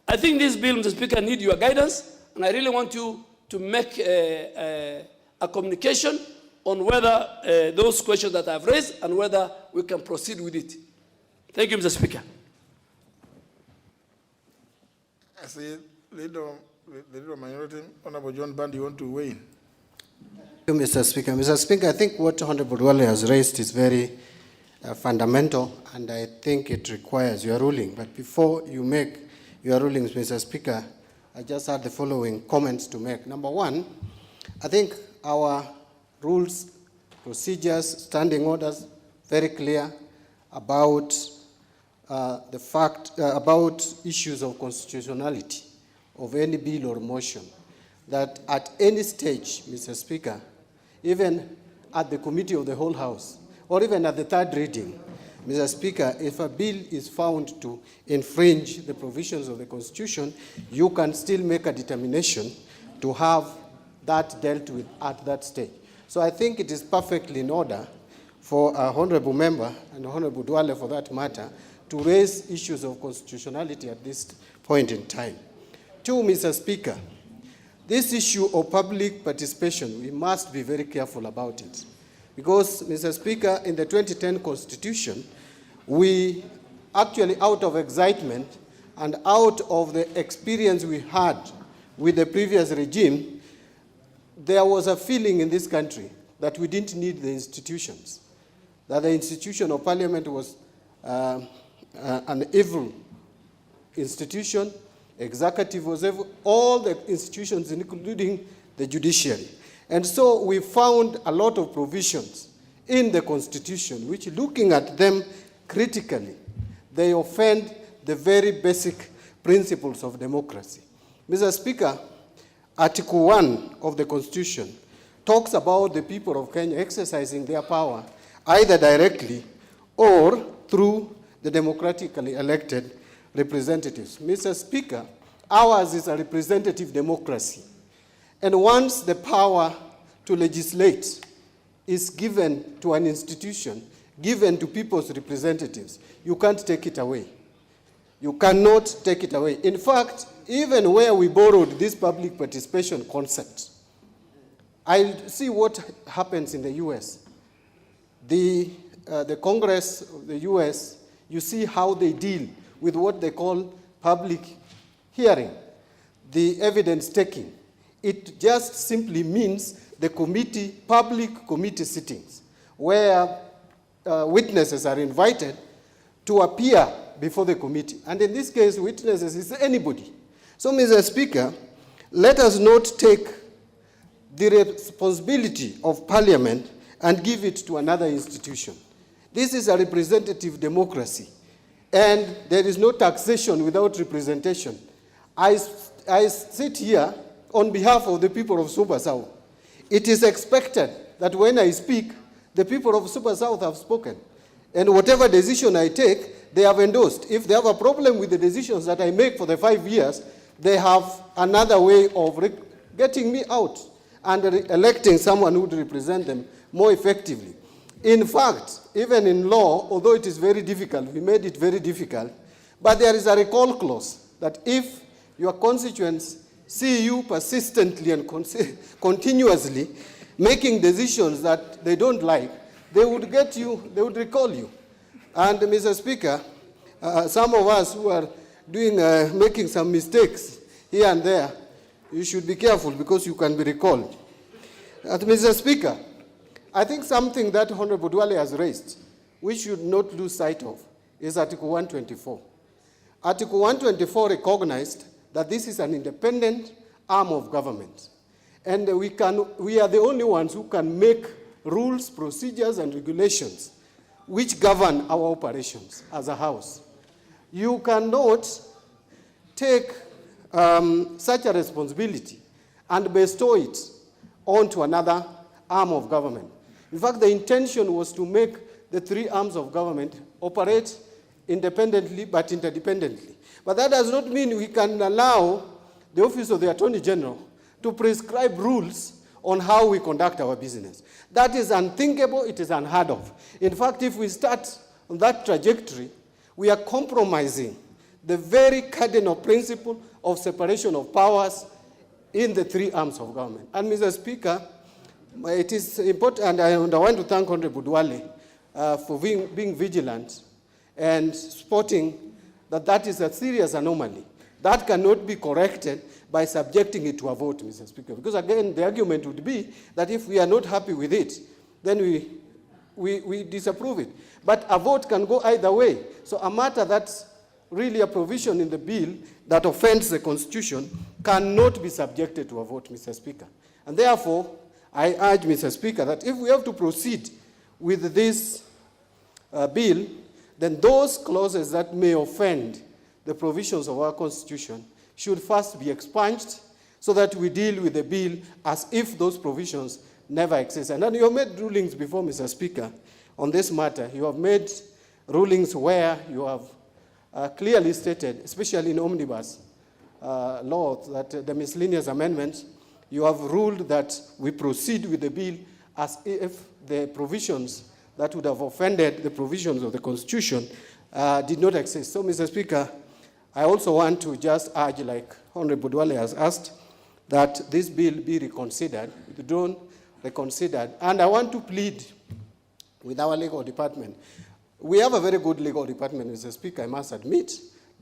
I think this bill, Mr. Speaker, needs your guidance, and I really want you to make a communication on whether those questions that I've raised and whether we can proceed with it. Thank you, Mr. Speaker. I see Leader Minority, Honourable John Band, you want to weigh in? Thank you, Mr. Speaker. Mr. Speaker, I think what Honourable Dwale has raised is very fundamental, and I think it requires your ruling. But before you make your rulings, Mr. Speaker, I just had the following comments to make. Number one, I think our rules procedures, standing orders, very clear about about issues of constitutionality of any bill or motion, that at any stage, Mr. Speaker, even at the committee of the whole House, or even at the third reading, Mr. Speaker, if a bill is found to infringe the provisions of the Constitution, you can still make a determination to have that dealt with at that stage. So I think it is perfectly in order for a honorable member, and Honorable Duale for that matter, to raise issues of constitutionality at this point in time. Two, Mr. Speaker, this issue of public participation, we must be very careful about it. Because, Mr. Speaker, in the 2010 Constitution, we actually, out of excitement and out of the experience we had with the previous regime, there was a feeling in this country that we didn't need the institutions, that the institution of parliament was an evil institution, executive was evil, all the institutions, including the judiciary. And so we found a lot of provisions in the Constitution, which, looking at them critically, they offend the very basic principles of democracy. Mr. Speaker, Article 1 of the Constitution talks about the people of Kenya exercising their power either directly or through the democratically elected representatives. Mr. Speaker, ours is a representative democracy. And once the power to legislate is given to an institution, given to people's representatives, you can't take it away. You cannot take it away. In fact, even where we borrowed this public participation concept, I see what happens in the US. The Congress of the US, you see how they deal with what they call public hearing, the evidence taking. It just simply means the committee, public committee sittings, where witnesses are invited to appear before the committee. And in this case, witnesses is anybody. So, Mr. Speaker, let us not take the responsibility of Parliament and give it to another institution. This is a representative democracy, and there is no taxation without representation. I sit here on behalf of the people of Super South. It is expected that when I speak, the people of Super South have spoken. And whatever decision I take, they have endorsed. If they have a problem with the decisions that I make for the 5 years, they have another way of getting me out and electing someone who would represent them more effectively. In fact, even in law, although it is very difficult, we made it very difficult, but there is a recall clause that if your constituents see you persistently and continuously making decisions that they don't like, they would get you, they would recall you. And Mr. Speaker, some of us who are making some mistakes here and there, you should be careful because you can be recalled. Mr. Speaker, I think something that Honourable Duale has raised, we should not lose sight of, is Article 124. Article 124 recognized that this is an independent arm of government. And we are the only ones who can make rules, procedures, and regulations which govern our operations as a House. You cannot take such a responsibility and bestow it onto another arm of government. In fact, the intention was to make the three arms of government operate independently but interdependently. But that does not mean we can allow the Office of the Attorney General to prescribe rules on how we conduct our business. That is unthinkable, it is unheard of. In fact, if we start on that trajectory, we are compromising the very cardinal principle of separation of powers in the three arms of government. And Mr. Speaker, it is important, and I want to thank Honourable Duale for being vigilant and spotting that that is a serious anomaly. That cannot be corrected by subjecting it to a vote, Mr. Speaker. Because again, the argument would be that if we are not happy with it, then we disapprove it. But a vote can go either way. So a matter that's really a provision in the bill that offends the Constitution cannot be subjected to a vote, Mr. Speaker. And therefore, I urge, Mr. Speaker, that if we have to proceed with this bill, then those clauses that may offend the provisions of our Constitution should first be expunged so that we deal with the bill as if those provisions never existed. And you have made rulings before, Mr. Speaker, on this matter. You have made rulings where you have clearly stated, especially in omnibus law, that the miscellaneous amendments, you have ruled that we proceed with the bill as if the provisions that would have offended the provisions of the Constitution did not exist. So, Mr. Speaker, I also want to just urge, like Honourable Dwale has asked, that this bill be reconsidered, withdrawn, reconsidered. And I want to plead with our legal department. We have a very good legal department, Mr. Speaker, I must admit.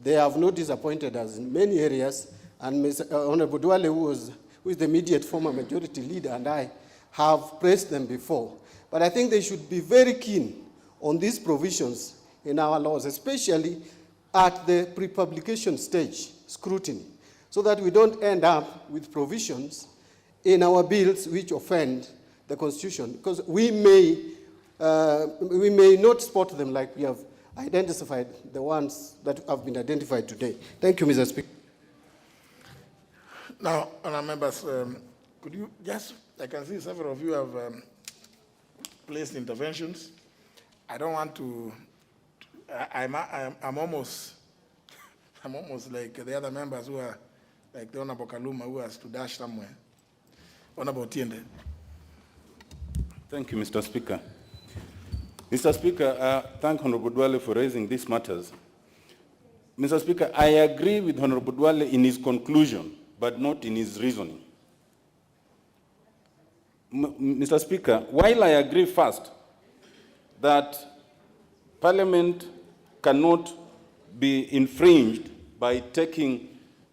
They have not disappointed us in many areas, and Honourable Dwale, who is the immediate former majority leader, and I have praised them before. But I think they should be very keen on these provisions in our laws, especially at the pre-publication stage, scrutiny, so that we don't end up with provisions in our bills which offend the Constitution, because we may not spot them like we have identified the ones that have been identified today. Thank you, Mr. Speaker. Now, honourable members, could you just, I can see several of you have placed interventions. I don't want to, I'm almost like the other members who are, like the Honourable Kaluma, who has to dash somewhere. Honourable Tiende. Thank you, Mr. Speaker. Mr. Speaker, thank Honourable Dwale for raising these matters. Mr. Speaker, I agree with Honourable Dwale in his conclusion, but not in his reasoning. Mr. Speaker, while I agree first that Parliament cannot be infringed by taking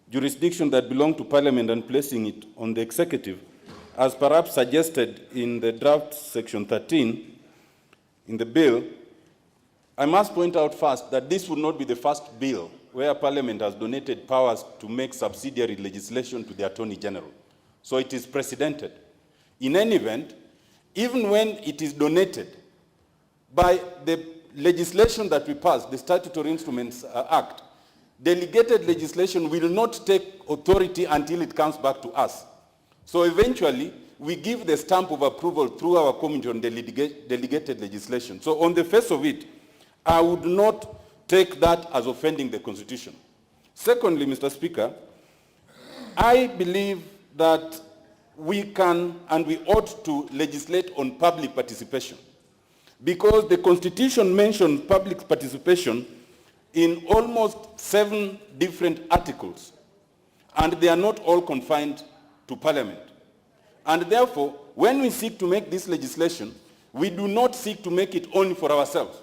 jurisdiction that belongs to Parliament and placing it on the executive, as perhaps suggested in the draft section 13 in the bill, I must point out first that this would not be the first bill where Parliament has donated powers to make subsidiary legislation to the Attorney General. So it is precedented. In any event, even when it is donated by the legislation that we passed, the Statutory Instruments Act, delegated legislation will not take authority until it comes back to us. So eventually, we give the stamp of approval through our Committee on Delegated Legislation. So on the face of it, I would not take that as offending the Constitution. Secondly, Mr. Speaker, I believe that we can and we ought to legislate on public participation, because the Constitution mentions public participation in almost 7 different articles, and they are not all confined to Parliament. And therefore, when we seek to make this legislation, we do not seek to make it only for ourselves.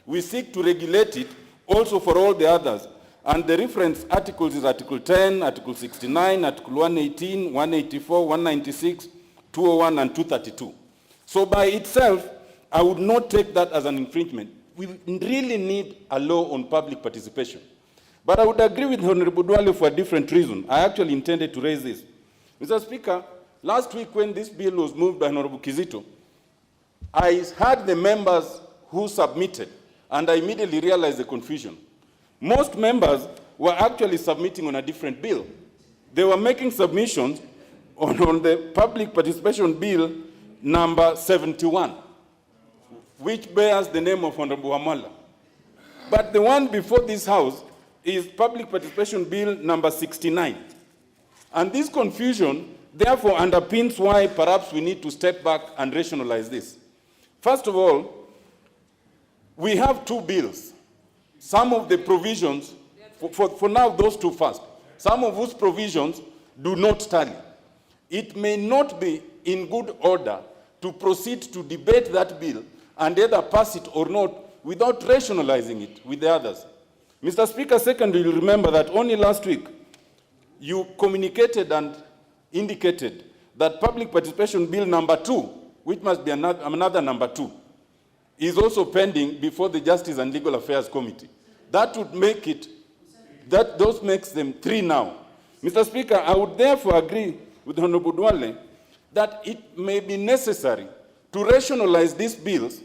We seek to regulate it also for all the others. And the reference articles is Article 10, Article 69, Article 118, 184, 196, 201, and 232. So by itself, I would not take that as an infringement. We really need a law on public participation. But I would agree with Honourable Dwale for a different reason. I actually intended to raise this. Mr. Speaker, last week when this bill was moved by Honourable Kizito, I heard the members who submitted, and I immediately realized the confusion. Most members were actually submitting on a different bill. They were making submissions on the Public Participation Bill number 71, which bears the name of Honourable Wamala. But the one before this House is Public Participation Bill number 69. And this confusion, therefore, underpins why perhaps we need to step back and rationalize this. First of all, we have 2 bills. Some of the provisions, for now, those 2 first, some of whose provisions do not tally. It may not be in good order to proceed to debate that bill and either pass it or not without rationalizing it with the others. Mr. Speaker, secondly, you'll remember that only last week you communicated and indicated that Public Participation Bill number 2, which must be another number 2, is also pending before the Justice and Legal Affairs Committee. That would make it, those makes them 3 now. Mr. Speaker, I would therefore agree with Honourable Dwale that it may be necessary to rationalize these bills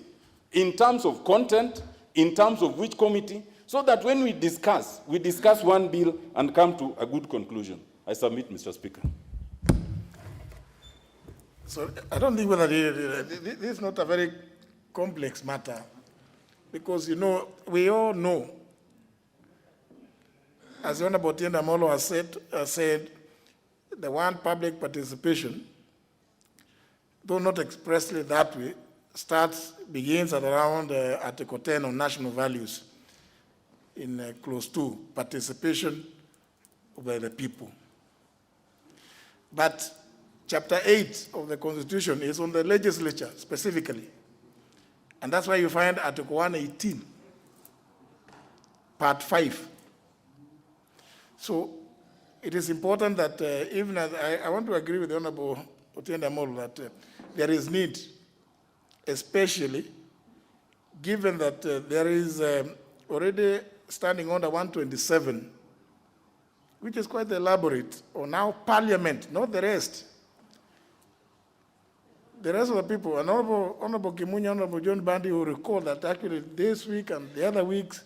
in terms of content, in terms of which committee, so that when we discuss one bill and come to a good conclusion. I submit, Mr. Speaker. So I don't think whether this is not a very complex matter, because, you know, we all know, as the Honourable Tienda Molo has said, the one public participation, though not expressly that way, begins at around Article 10 on national values in clause 2, participation by the people. But Chapter 8 of the Constitution is on the legislature specifically. And that's why you find Article 118, Part 5. So it is important that even as I want to agree with the Honourable Otienda Molo that there is need, especially given that there is already standing under 127, which is quite elaborate, on now Parliament, not the rest. The rest of the people, and Honourable Kimunya, Honourable John Bandi will recall that actually this week and the other weeks,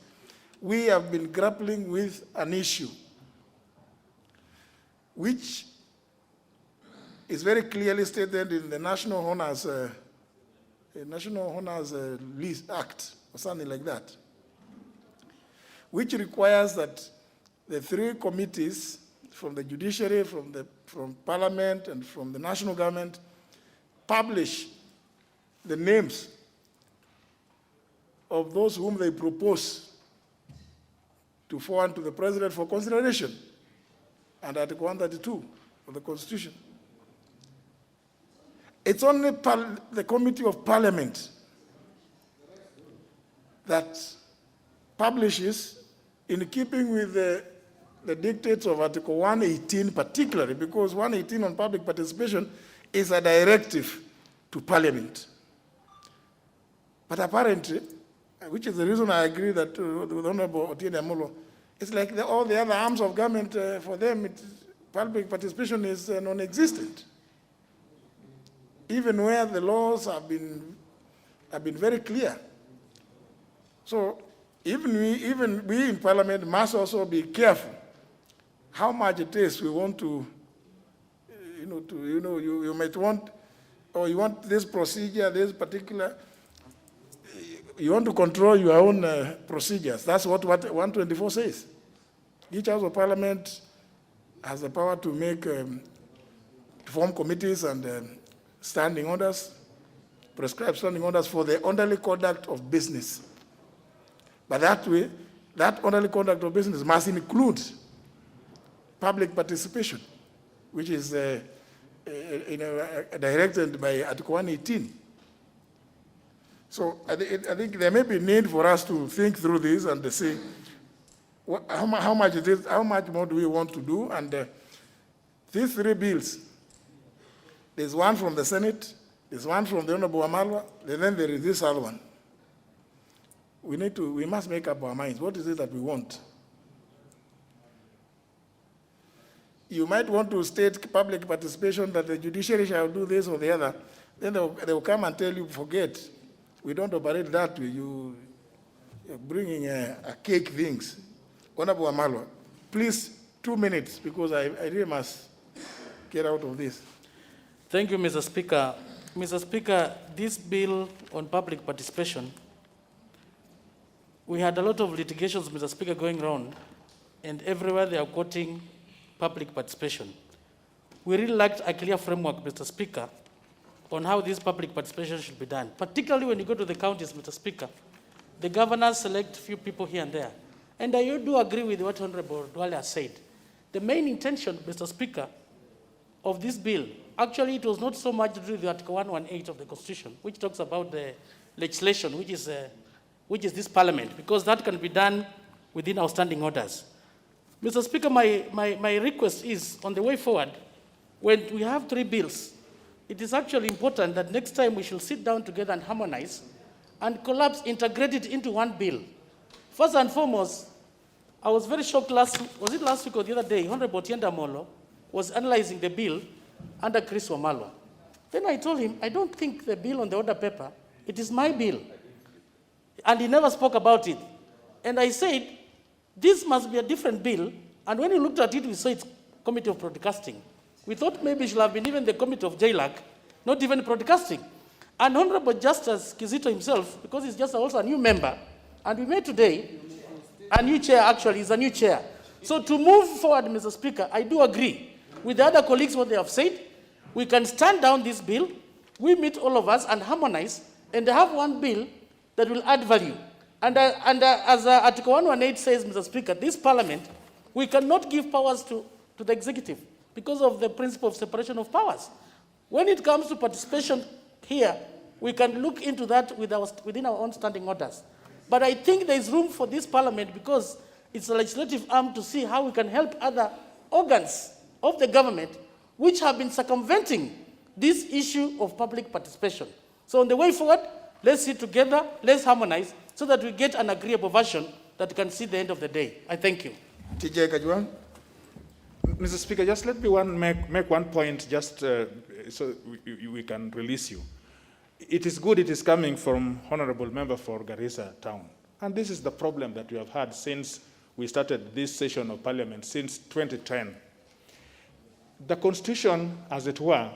we have been grappling with an issue which is very clearly stated in the National Honours List Act, or something like that, which requires that the three committees from the judiciary, from Parliament, and from the national government publish the names of those whom they propose to forward to the President for consideration, under Article 132 of the Constitution. It's only the Committee of Parliament that publishes, in keeping with the dictates of Article 118 particularly, because 118 on public participation is a directive to Parliament. But apparently, which is the reason I agree that with Honourable Otiende Amolo, it's like all the other arms of government, for them, public participation is non-existent. Even where the laws have been very clear. So even we in Parliament must also be careful how much it is we want to, you might want, or you want this procedure, this particular, you want to control your own procedures. That's what 124 says. Each House of Parliament has the power to make, to form committees and standing orders, prescribe standing orders for the orderly conduct of business. But that way, that orderly conduct of business must include public participation, which is directed by Article 118. So I think there may be need for us to think through this and to see how much it is, how much more do we want to do. And these three bills, there's one from the Senate, there's one from the Honourable Amalwa, and then there is this other one. We must make up our minds. What is it that we want? You might want to state public participation that the judiciary shall do this or the other. Then they will come and tell you, forget. We don't operate that way. You're bringing a cake things. Honourable Amalwa, please, 2 minutes, because I really must get out of this. Thank you, Mr. Speaker. Mr. Speaker, this bill on public participation, we had a lot of litigations, Mr. Speaker, going around, and everywhere they are quoting public participation. We really lacked a clear framework, Mr. Speaker, on how this public participation should be done. Particularly when you go to the counties, Mr. Speaker, the governors select few people here and there. And I do agree with what Honourable Dwale has said. The main intention, Mr. Speaker, of this bill, actually it was not so much to do with Article 118 of the Constitution, which talks about the legislation, which is this Parliament, because that can be done within our standing orders. Mr. Speaker, my request is, on the way forward, when we have three bills, it is actually important that next time we should sit down together and harmonize and integrate it into one bill. First and foremost, I was very shocked last week or the other day, Honourable Tienda Molo was analyzing the bill under Chris Wamalwa. Then I told him, I don't think the bill on the order paper, it is my bill. And he never spoke about it. And I said, this must be a different bill. And when he looked at it, we saw it's Committee of Broadcasting. We thought maybe it should have been even the Committee of JLAC, not even broadcasting. And Honourable Justice Kizito himself, because he's just also a new member, and we made today a new chair, actually, is a new chair. So to move forward, Mr. Speaker, I do agree with the other colleagues what they have said. We can stand down this bill, we meet all of us and harmonize, and have one bill that will add value. And as Article 118 says, Mr. Speaker, this Parliament, we cannot give powers to the executive because of the principle of separation of powers. When it comes to participation here, we can look into that within our own standing orders. But I think there is room for this Parliament because it's a legislative arm to see how we can help other organs of the government which have been circumventing this issue of public participation. So on the way forward, let's sit together, let's harmonize so that we get an agreeable version that can see the end of the day. I thank you. TJ Kajwang. Mr. Speaker, just let me make one point just so we can release you. It is good it is coming from Honourable Member for Garissa Town. And this is the problem that we have had since we started this session of Parliament, since 2010. The Constitution, as it were,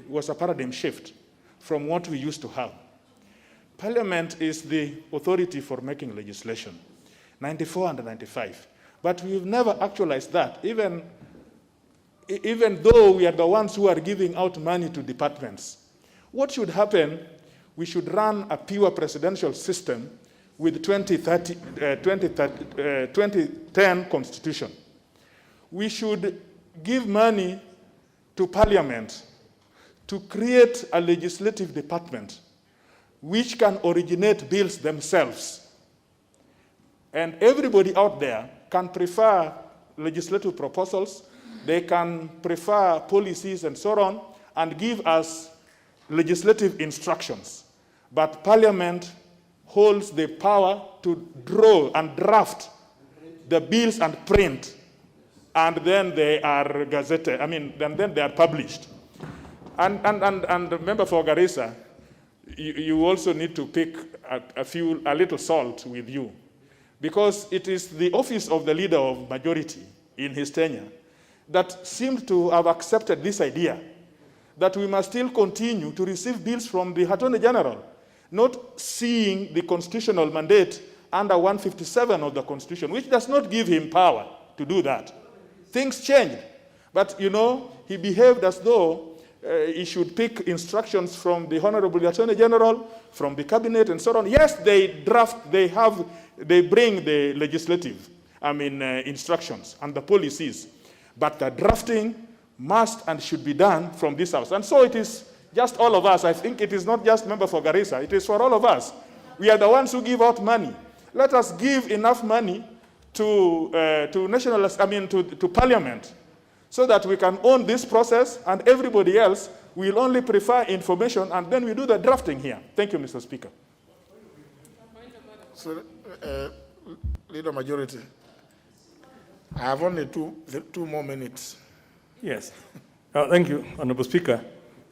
was a paradigm shift from what we used to have. Parliament is the authority for making legislation, 94 and 95. But we've never actualized that, even though we are the ones who are giving out money to departments. What should happen, we should run a pure presidential system with 2010 Constitution. We should give money to Parliament to create a legislative department which can originate bills themselves. And everybody out there can prefer legislative proposals, they can prefer policies and so on, and give us legislative instructions. But Parliament holds the power to draw and draft the bills and print, and then they are gazetted, and then they are published. And Member for Garissa, you also need to pick a little salt with you, because it is the office of the leader of majority in his tenure that seems to have accepted this idea that we must still continue to receive bills from the Attorney General, not seeing the constitutional mandate under 157 of the Constitution, which does not give him power to do that. Things changed. But, he behaved as though he should pick instructions from the Honourable Attorney General, from the Cabinet, and so on. Yes, they bring the legislative, instructions and the policies, but the drafting must and should be done from this House. And so it is just all of us. I think it is not just Member for Garissa, it is for all of us. We are the ones who give out money. Let us give enough money to Parliament so that we can own this process, and everybody else will only prefer information, and then we do the drafting here. Thank you, Mr. Speaker. So, Leader Majority, I have only two more minutes. Yes. Thank you, Honourable Speaker.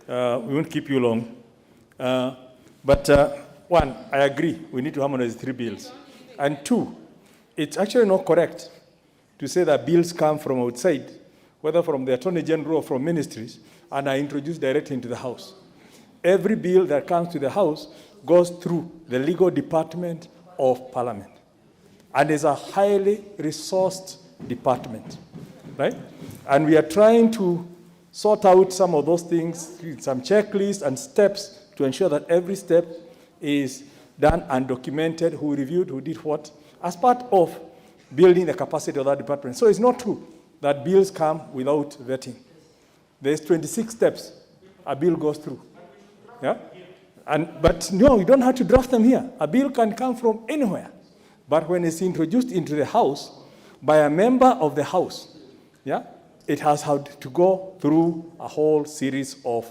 We won't keep you long. But one, I agree, we need to harmonize 3 bills. And 2, it's actually not correct to say that bills come from outside, whether from the Attorney General or from ministries, and are introduced directly into the House. Every bill that comes to the House goes through the legal department of Parliament. And it's a highly resourced department, right? And we are trying to sort out some of those things, some checklists and steps to ensure that every step is done and documented, who reviewed, who did what, as part of building the capacity of that department. So it's not true that bills come without vetting. There's 26 steps a bill goes through. Yeah? But no, you don't have to draft them here. A bill can come from anywhere. But when it's introduced into the House by a member of the House, yeah, it has had to go through a whole series of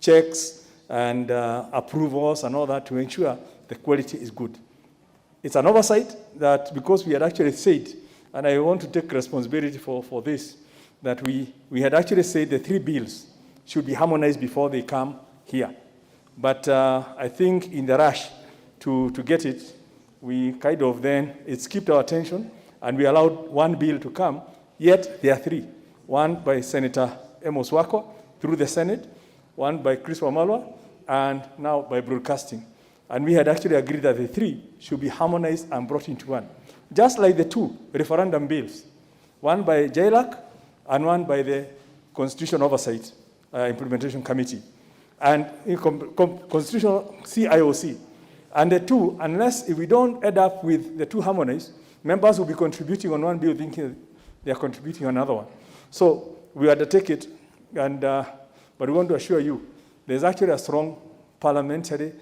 checks and approvals and all that to ensure the quality is good. It's an oversight that, because we had actually said, and I want to take responsibility for this, that we had actually said the 3 bills should be harmonized before they come here. But I think in the rush to get it, we kind of then, it skipped our attention, and we allowed one bill to come, yet there are three. One by Senator Amos Wako through the Senate, one by Chris Wamalwa, and now by broadcasting. And we had actually agreed that the three should be harmonized and brought into one. Just like the two referendum bills, one by JLAC and one by the Constitutional Oversight Implementation Committee, and Constitutional CIOC. And the two, unless if we don't end up with the two harmonized, members will be contributing on one bill thinking they are contributing on another one. So we undertake it, and, but we want to assure you, there's actually a strong parliamentary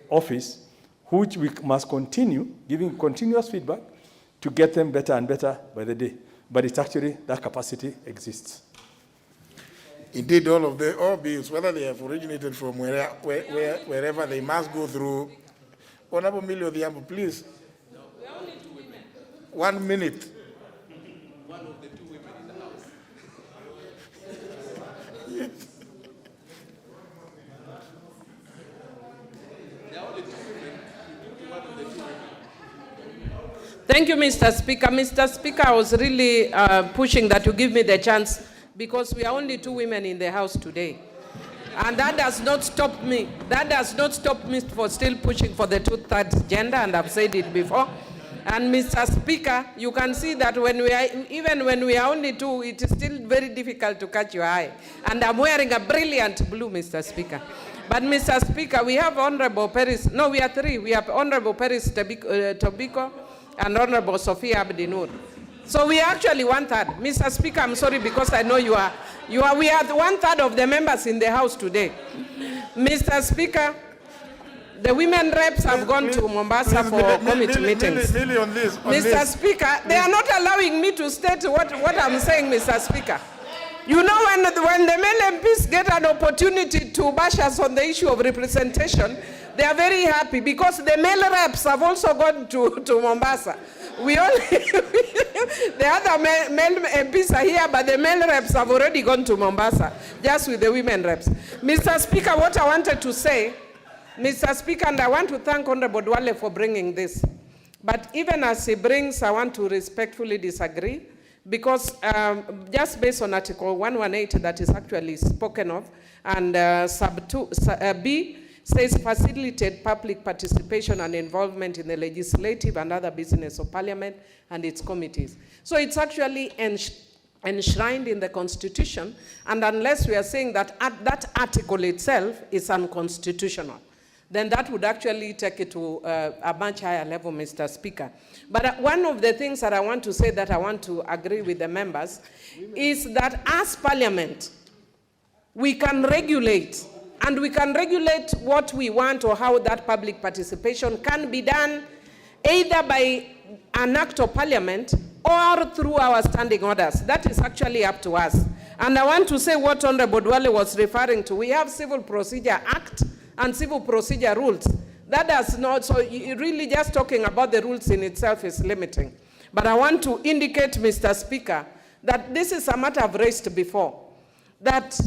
office which we must continue giving continuous feedback to get them better and better by the day. But it's actually, that capacity exists. Indeed, all bills, whether they have originated from wherever, they must go through. Honourable Millie Odhiambo, please. No, we are only 2 women. 1 minute. One of the 2 women in the house. Yes. There are only 2 women. One of the 2 women. Thank you, Mr. Speaker. Mr. Speaker, I was really pushing that you give me the chance, because we are only 2 women in the house today. And that does not stop me. That does not stop me for still pushing for the 2/3 gender, and I've said it before. And Mr. Speaker, you can see that even when we are only 2, it is still very difficult to catch your eye. And I'm wearing a brilliant blue, Mr. Speaker. But Mr. Speaker, we have Honourable Paris. No, we are 3. We have Honourable Paris Tobiko and Honourable Sophia Abdinur. So we are actually 1/3. Mr. Speaker, I'm sorry, because I know we are 1/3 of the members in the House today. Mr. Speaker, the women reps have gone to Mombasa for committee meetings. Mr. Speaker, they are not allowing me to state what I'm saying, Mr. Speaker. You know, when the male MPs get an opportunity to bash us on the issue of representation, they are very happy, because the male reps have also gone to Mombasa. We only, the other male MPs are here, but the male reps have already gone to Mombasa, just with the women reps. Mr. Speaker, what I wanted to say, Mr. Speaker, and I want to thank Honourable Dwale for bringing this. But even as he brings, I want to respectfully disagree, because just based on Article 118 that is actually spoken of, and sub 2, B, says facilitate public participation and involvement in the legislative and other business of Parliament and its committees. So it's actually enshrined in the Constitution, and unless we are saying that that article itself is unconstitutional, then that would actually take it to a much higher level, Mr. Speaker. But one of the things that I want to say that I want to agree with the members is that as Parliament, we can regulate, and we can regulate what we want or how that public participation can be done, either by an act of Parliament or through our standing orders. That is actually up to us. And I want to say what Honourable Dwale was referring to. We have Civil Procedure Act and Civil Procedure Rules. That does not, so really just talking about the rules in itself is limiting. But I want to indicate, Mr. Speaker, that this is a matter I've raised before, that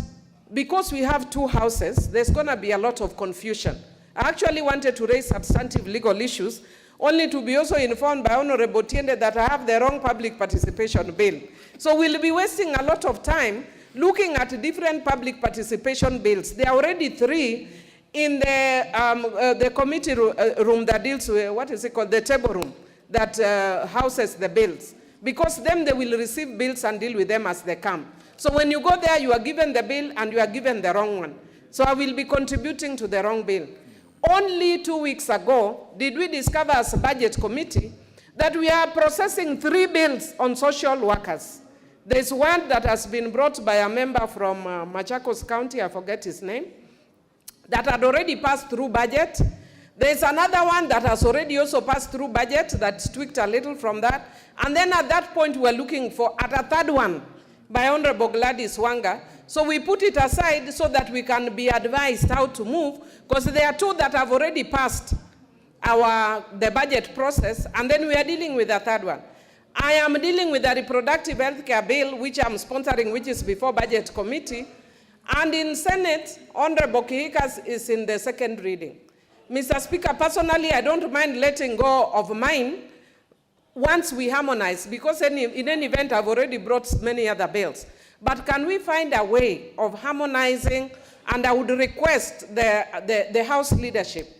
because we have 2 houses, there's going to be a lot of confusion. I actually wanted to raise substantive legal issues, only to be also informed by Honourable Tiende that I have the wrong public participation bill. So we'll be wasting a lot of time looking at different public participation bills. There are already 3 in the committee room that deals with, what is it called, the table room, that houses the bills. Because then they will receive bills and deal with them as they come. So when you go there, you are given the bill and you are given the wrong one. So I will be contributing to the wrong bill. Only 2 weeks ago, did we discover as a budget committee that we are processing 3 bills on social workers. There's one that has been brought by a member from Machakos County, I forget his name, that had already passed through budget. There's another one that has already also passed through budget that's tweaked a little from that. And then at that point, we're looking for a 3rd one by Honourable Gladys Wanga. So we put it aside so that we can be advised how to move, because there are 2 that have already passed the budget process, and then we are dealing with a 3rd one. I am dealing with a reproductive health care bill, which I'm sponsoring, which is before budget committee, And in Senate, Honourable Kihikas is in the second reading. Mr. Speaker, personally, I don't mind letting go of mine once we harmonize, because in any event, I've already brought many other bills. But can we find a way of harmonizing? And I would request the House leadership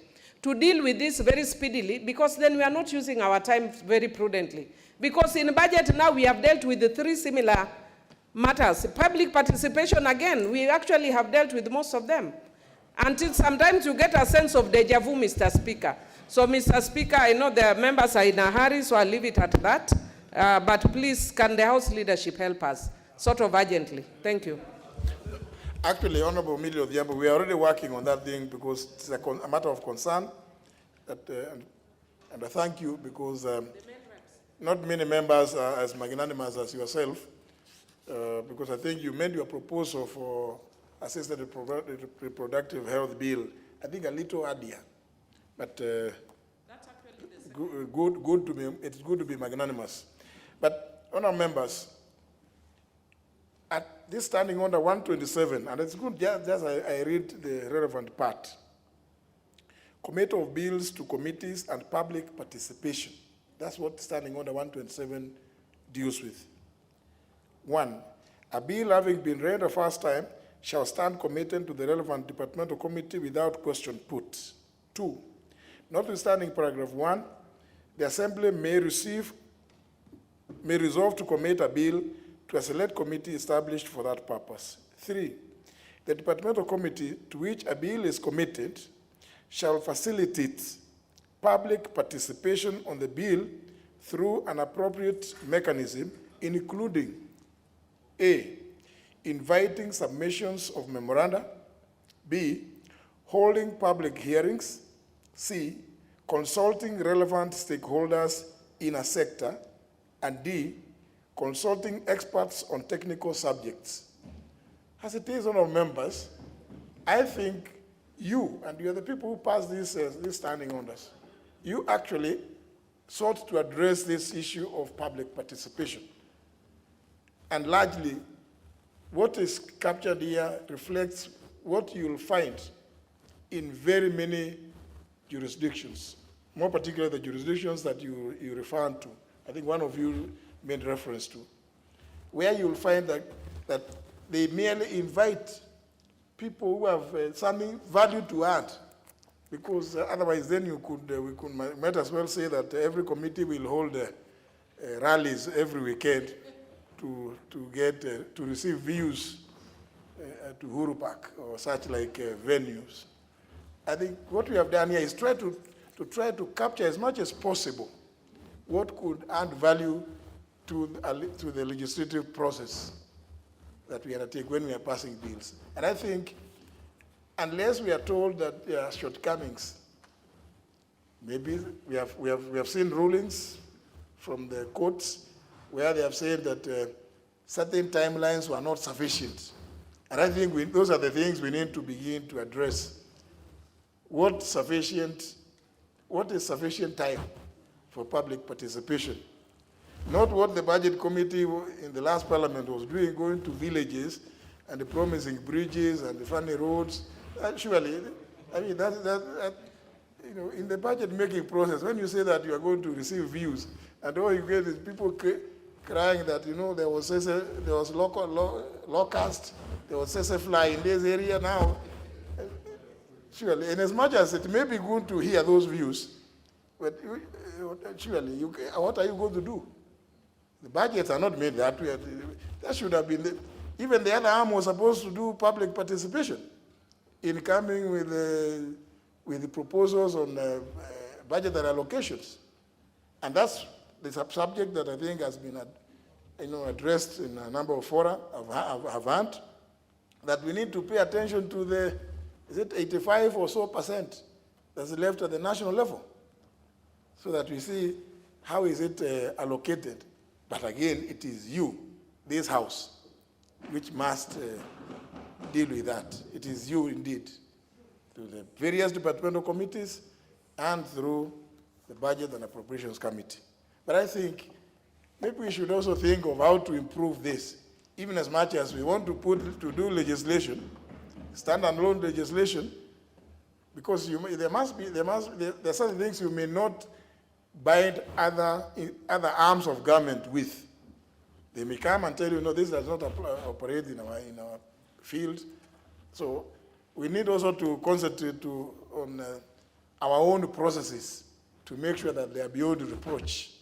to deal with this very speedily, because then we are not using our time very prudently. Because in budget now, we have dealt with the three similar matters. Public participation, again, we actually have dealt with most of them. Until sometimes you get a sense of deja vu, Mr. Speaker. So, Mr. Speaker, I know the members are in a hurry, so I'll leave it at that. But please, can the House leadership help us, sort of urgently? Thank you. Actually, Honourable Millie Odhiambo, we are already working on that thing because it's a matter of concern. That, and I thank you because not many members are as magnanimous as yourself, because I think you made your proposal for assisted reproductive health bill, I think a little earlier. But That's actually the good to be, it's good to be magnanimous. But, honourable members, at this standing order 127, and it's good just I read the relevant part. Committee of bills to committees and public participation. That's what standing order 127 deals with. 1, a bill having been read the first time shall stand committed to the relevant departmental committee without question put. 2, notwithstanding paragraph 1, the Assembly may resolve to commit a bill to a select committee established for that purpose. 3, the departmental committee to which a bill is committed shall facilitate public participation on the bill through an appropriate mechanism, including A, inviting submissions of memoranda, B, holding public hearings, C, consulting relevant stakeholders in a sector, and D, consulting experts on technical subjects. As it is, honourable members, I think you, and you are the people who passed these standing orders, you actually sought to address this issue of public participation. And largely, what is captured here reflects what you'll find in very many jurisdictions, more particularly the jurisdictions that you referred to. I think one of you made reference to, where you'll find that they merely invite people who have something value to add, because otherwise then we might as well say that every committee will hold rallies every weekend to receive views to Uhuru Park or such like venues. I think what we have done here is try to capture as much as possible what could add value to the legislative process that we undertake when we are passing bills. And I think unless we are told that there are shortcomings, maybe we have seen rulings from the courts where they have said that certain timelines were not sufficient. And I think those are the things we need to begin to address. What is sufficient time for public participation? Not what the budget committee in the last parliament was doing, going to villages and promising bridges and funny roads. Surely, I mean, in the budget making process, when you say that you are going to receive views, and all you get is people crying that, there was locust, there was sese fly in this area now. Surely, and as much as it may be good to hear those views, but surely, what are you going to do? The budgets are not made that way. That should have been, even the other arm was supposed to do public participation in coming with the proposals on budgetary allocations. And that's the subject that I think has been addressed in a number of fora of hand, that we need to pay attention to the, is it 85 or so % that's left at the national level, so that we see how is it allocated. But again, it is you, this House, which must deal with that. It is you indeed, through the various departmental committees and through the Budget and Appropriations Committee. But I think maybe we should also think of how to improve this even as much as we want to do legislation, standalone legislation, because there are certain things you may not bind other arms of government with. They may come and tell you, no, this does not operate in our field. So we need also to concentrate on our own processes to make sure that they are beyond reproach.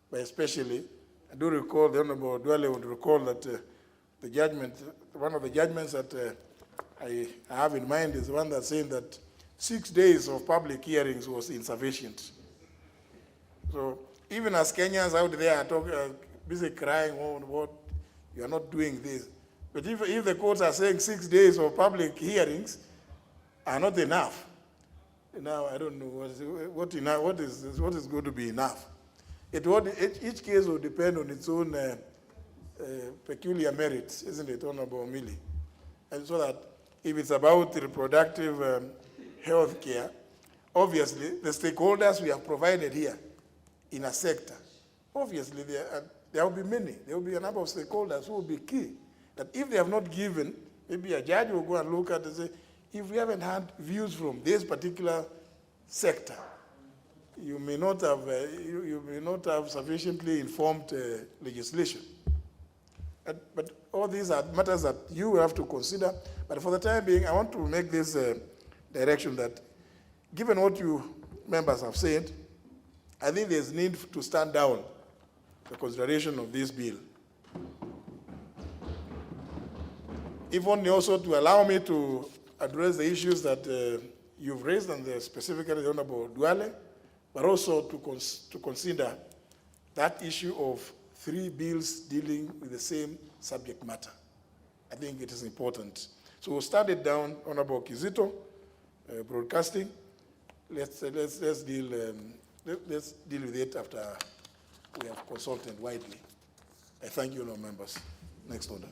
But especially, I do recall, the Honourable Dwale would recall that the judgment, one of the judgments that I have in mind is the one that's saying that 6 days of public hearings was insufficient. So even as Kenyans out there are busy crying, oh, what, you are not doing this. But if the courts are saying 6 days of public hearings are not enough, now I don't know what is going to be enough. Each case will depend on its own peculiar merits, isn't it, Honourable Mili? And so that if it's about reproductive health care, obviously the stakeholders we have provided here in a sector, obviously there will be many. There will be a number of stakeholders who will be key. That if they have not given, maybe a judge will go and look at it and say, if we haven't had views from this particular sector, you may not have sufficiently informed legislation. But all these are matters that you will have to consider. But for the time being, I want to make this direction that, given what you members have said, I think there's need to stand down the consideration of this bill. If only also to allow me to address the issues that you've raised, and specifically the Honourable Dwale, but also to consider that issue of 3 bills dealing with the same subject matter. I think it is important. So we'll start it down, Honourable Kizito, broadcasting. Let's deal with it after we have consulted widely. I thank you, all members. Next order.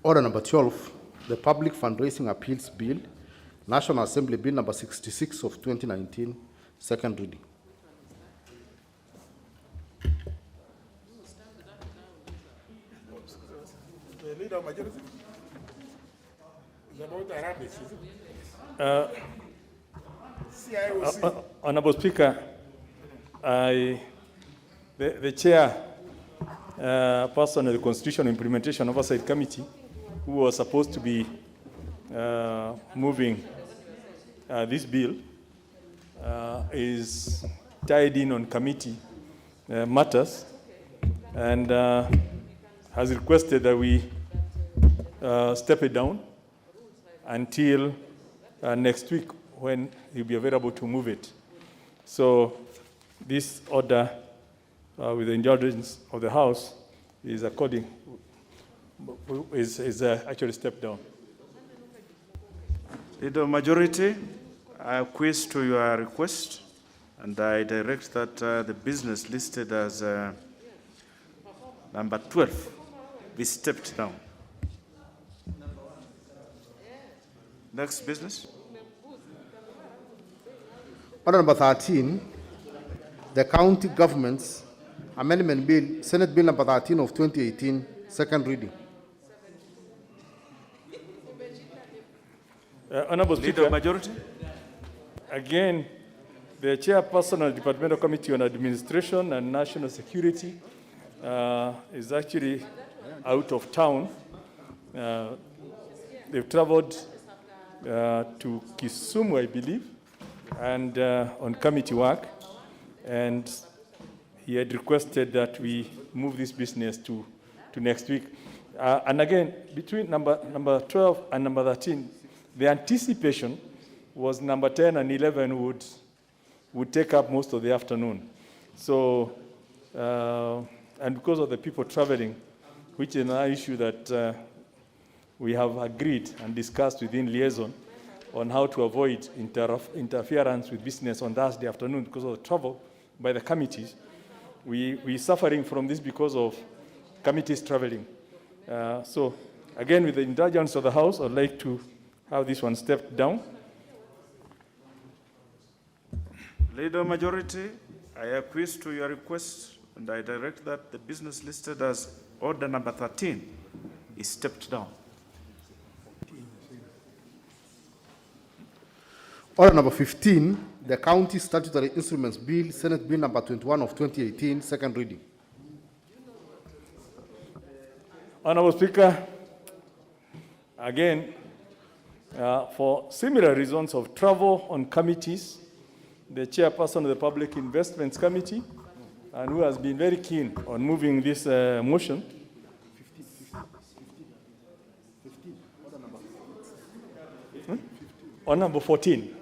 Order number 12, the Public Fundraising Appeals Bill, National Assembly Bill number 66 of 2019, second reading. The leader of majority is about Arabics, is it? Honourable Speaker, the chair person of the Constitutional Implementation Oversight Committee, who was supposed to be moving this bill, is tied in on committee matters, and has requested that we step it down until next week, when he'll be available to move it. So this order, with the indulgence of the House, is actually stepped down. Leader of Majority, I acquiesce to your request, and I direct that the business listed as number 12 be stepped down. Next business. Order number 13, the County Government's Amendment Bill, Senate Bill number 13 of 2018, second reading. Honourable Speaker, Majority. Again, the chairperson of the Departmental Committee on Administration and National Security is actually out of town. They've traveled to Kisumu, I believe, and on committee work, and he had requested that we move this business to next week. And again, between number 12 and number 13, the anticipation was number 10 and 11 would take up most of the afternoon. So, and because of the people traveling, which is an issue that we have agreed and discussed within liaison on how to avoid interference with business on Thursday afternoon because of the travel by the committees. We're suffering from this because of committees traveling. So, again, with the indulgence of the House, I'd like to have this one stepped down. Leader Majority, I acquiesce to your request and I direct that the business listed as order number 13 is stepped down. Order number 15, the County Statutory Instruments Bill, Senate Bill number 21 of 2018, second reading. Honourable Speaker, again, for similar reasons of travel on committees, the chairperson of the Public Investments Committee, and who has been very keen on moving this motion, on number 14,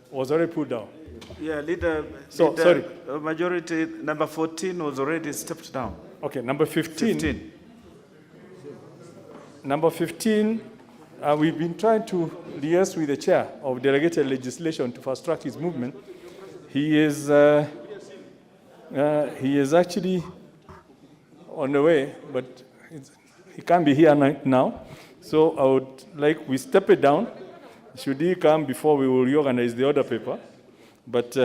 was already put down. Yeah, leader, Sorry. Majority number 14 was already stepped down. Okay, number 15. Number 15, we've been trying to liaise with the chair of delegated legislation to fast track his movement. He is actually on the way, but he can't be here now. So I would like we step it down. Should he come before we will reorganize the order paper? But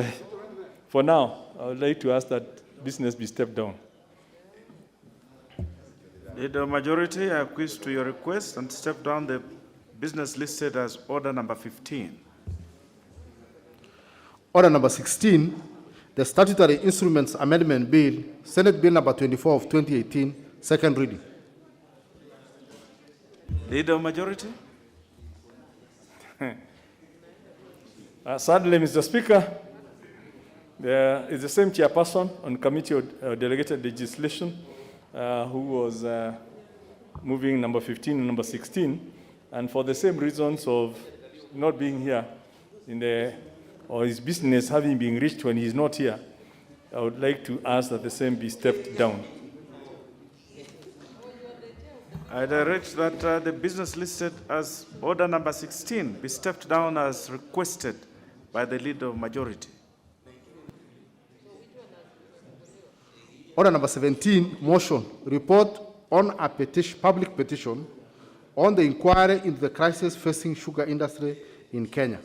for now, I would like to ask that business be stepped down. Leader Majority, I acquiesce to your request and step down the business listed as order number 15. Order number 16, the Statutory Instruments Amendment Bill, Senate Bill number 24 of 2018, second reading. Leader Majority. Sadly, Mr. Speaker, there is the same chairperson on Committee of Delegated Legislation who was moving number 15 and number 16, and for the same reasons of not being here or his business having been reached when he's not here, I would like to ask that the same be stepped down. I direct that the business listed as order number 16 be stepped down as requested by the Leader of Majority. Order number 17, motion, report on a public petition on the inquiry into the crisis facing sugar industry in Kenya.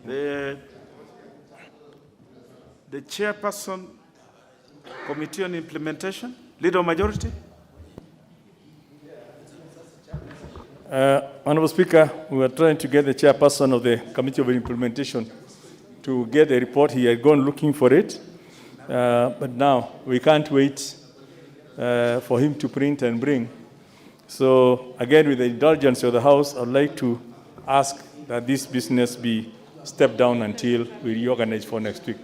The chairperson, Committee on Implementation, Leader of Majority. Honourable Speaker, we were trying to get the chairperson of the Committee of Implementation to get a report. He had gone looking for it, but now we can't wait for him to print and bring. So again, with the indulgence of the House, I'd like to ask that this business be stepped down until we reorganize for next week.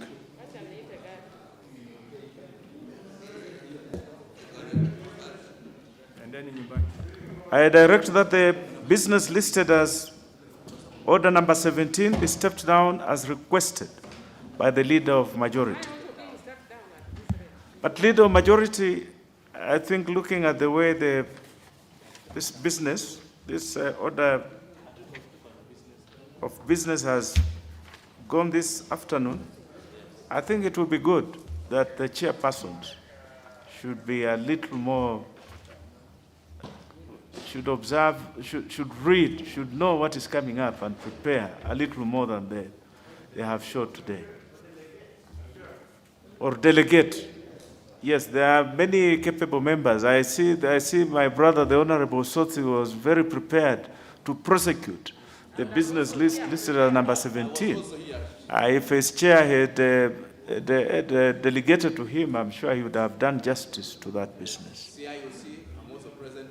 I direct that the business listed as order number 17 be stepped down as requested by the Leader of Majority. But Leader of Majority, I think looking at the way this order of business has gone this afternoon, I think it would be good that the chairpersons should be a little more, should observe, should read, should know what is coming up and prepare a little more than they have showed today. Or delegate. Yes, there are many capable members. I see my brother, the Honourable Sotsi, was very prepared to prosecute the business listed as number 17. If his chair had delegated to him, I'm sure he would have done justice to that business. I'm also present.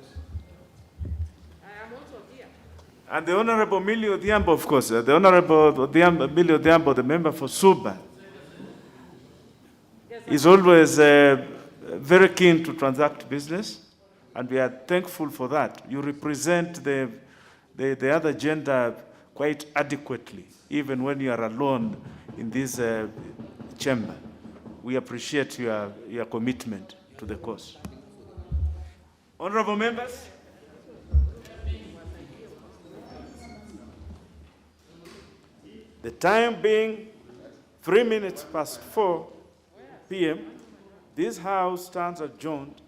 I am also here. And the Honourable Millie Odhiambo, of course, the Honourable Millie Odhiambo, the member for Suba, is always very keen to transact business, and we are thankful for that. You represent the other gender quite adequately, even when you are alone in this chamber. We appreciate your commitment to the cause. Honourable members. The time being 3 minutes past 4 p.m., this House stands adjourned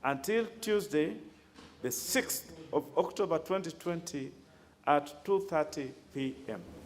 until Tuesday, the 6th of October 2020 at 2:30 p.m.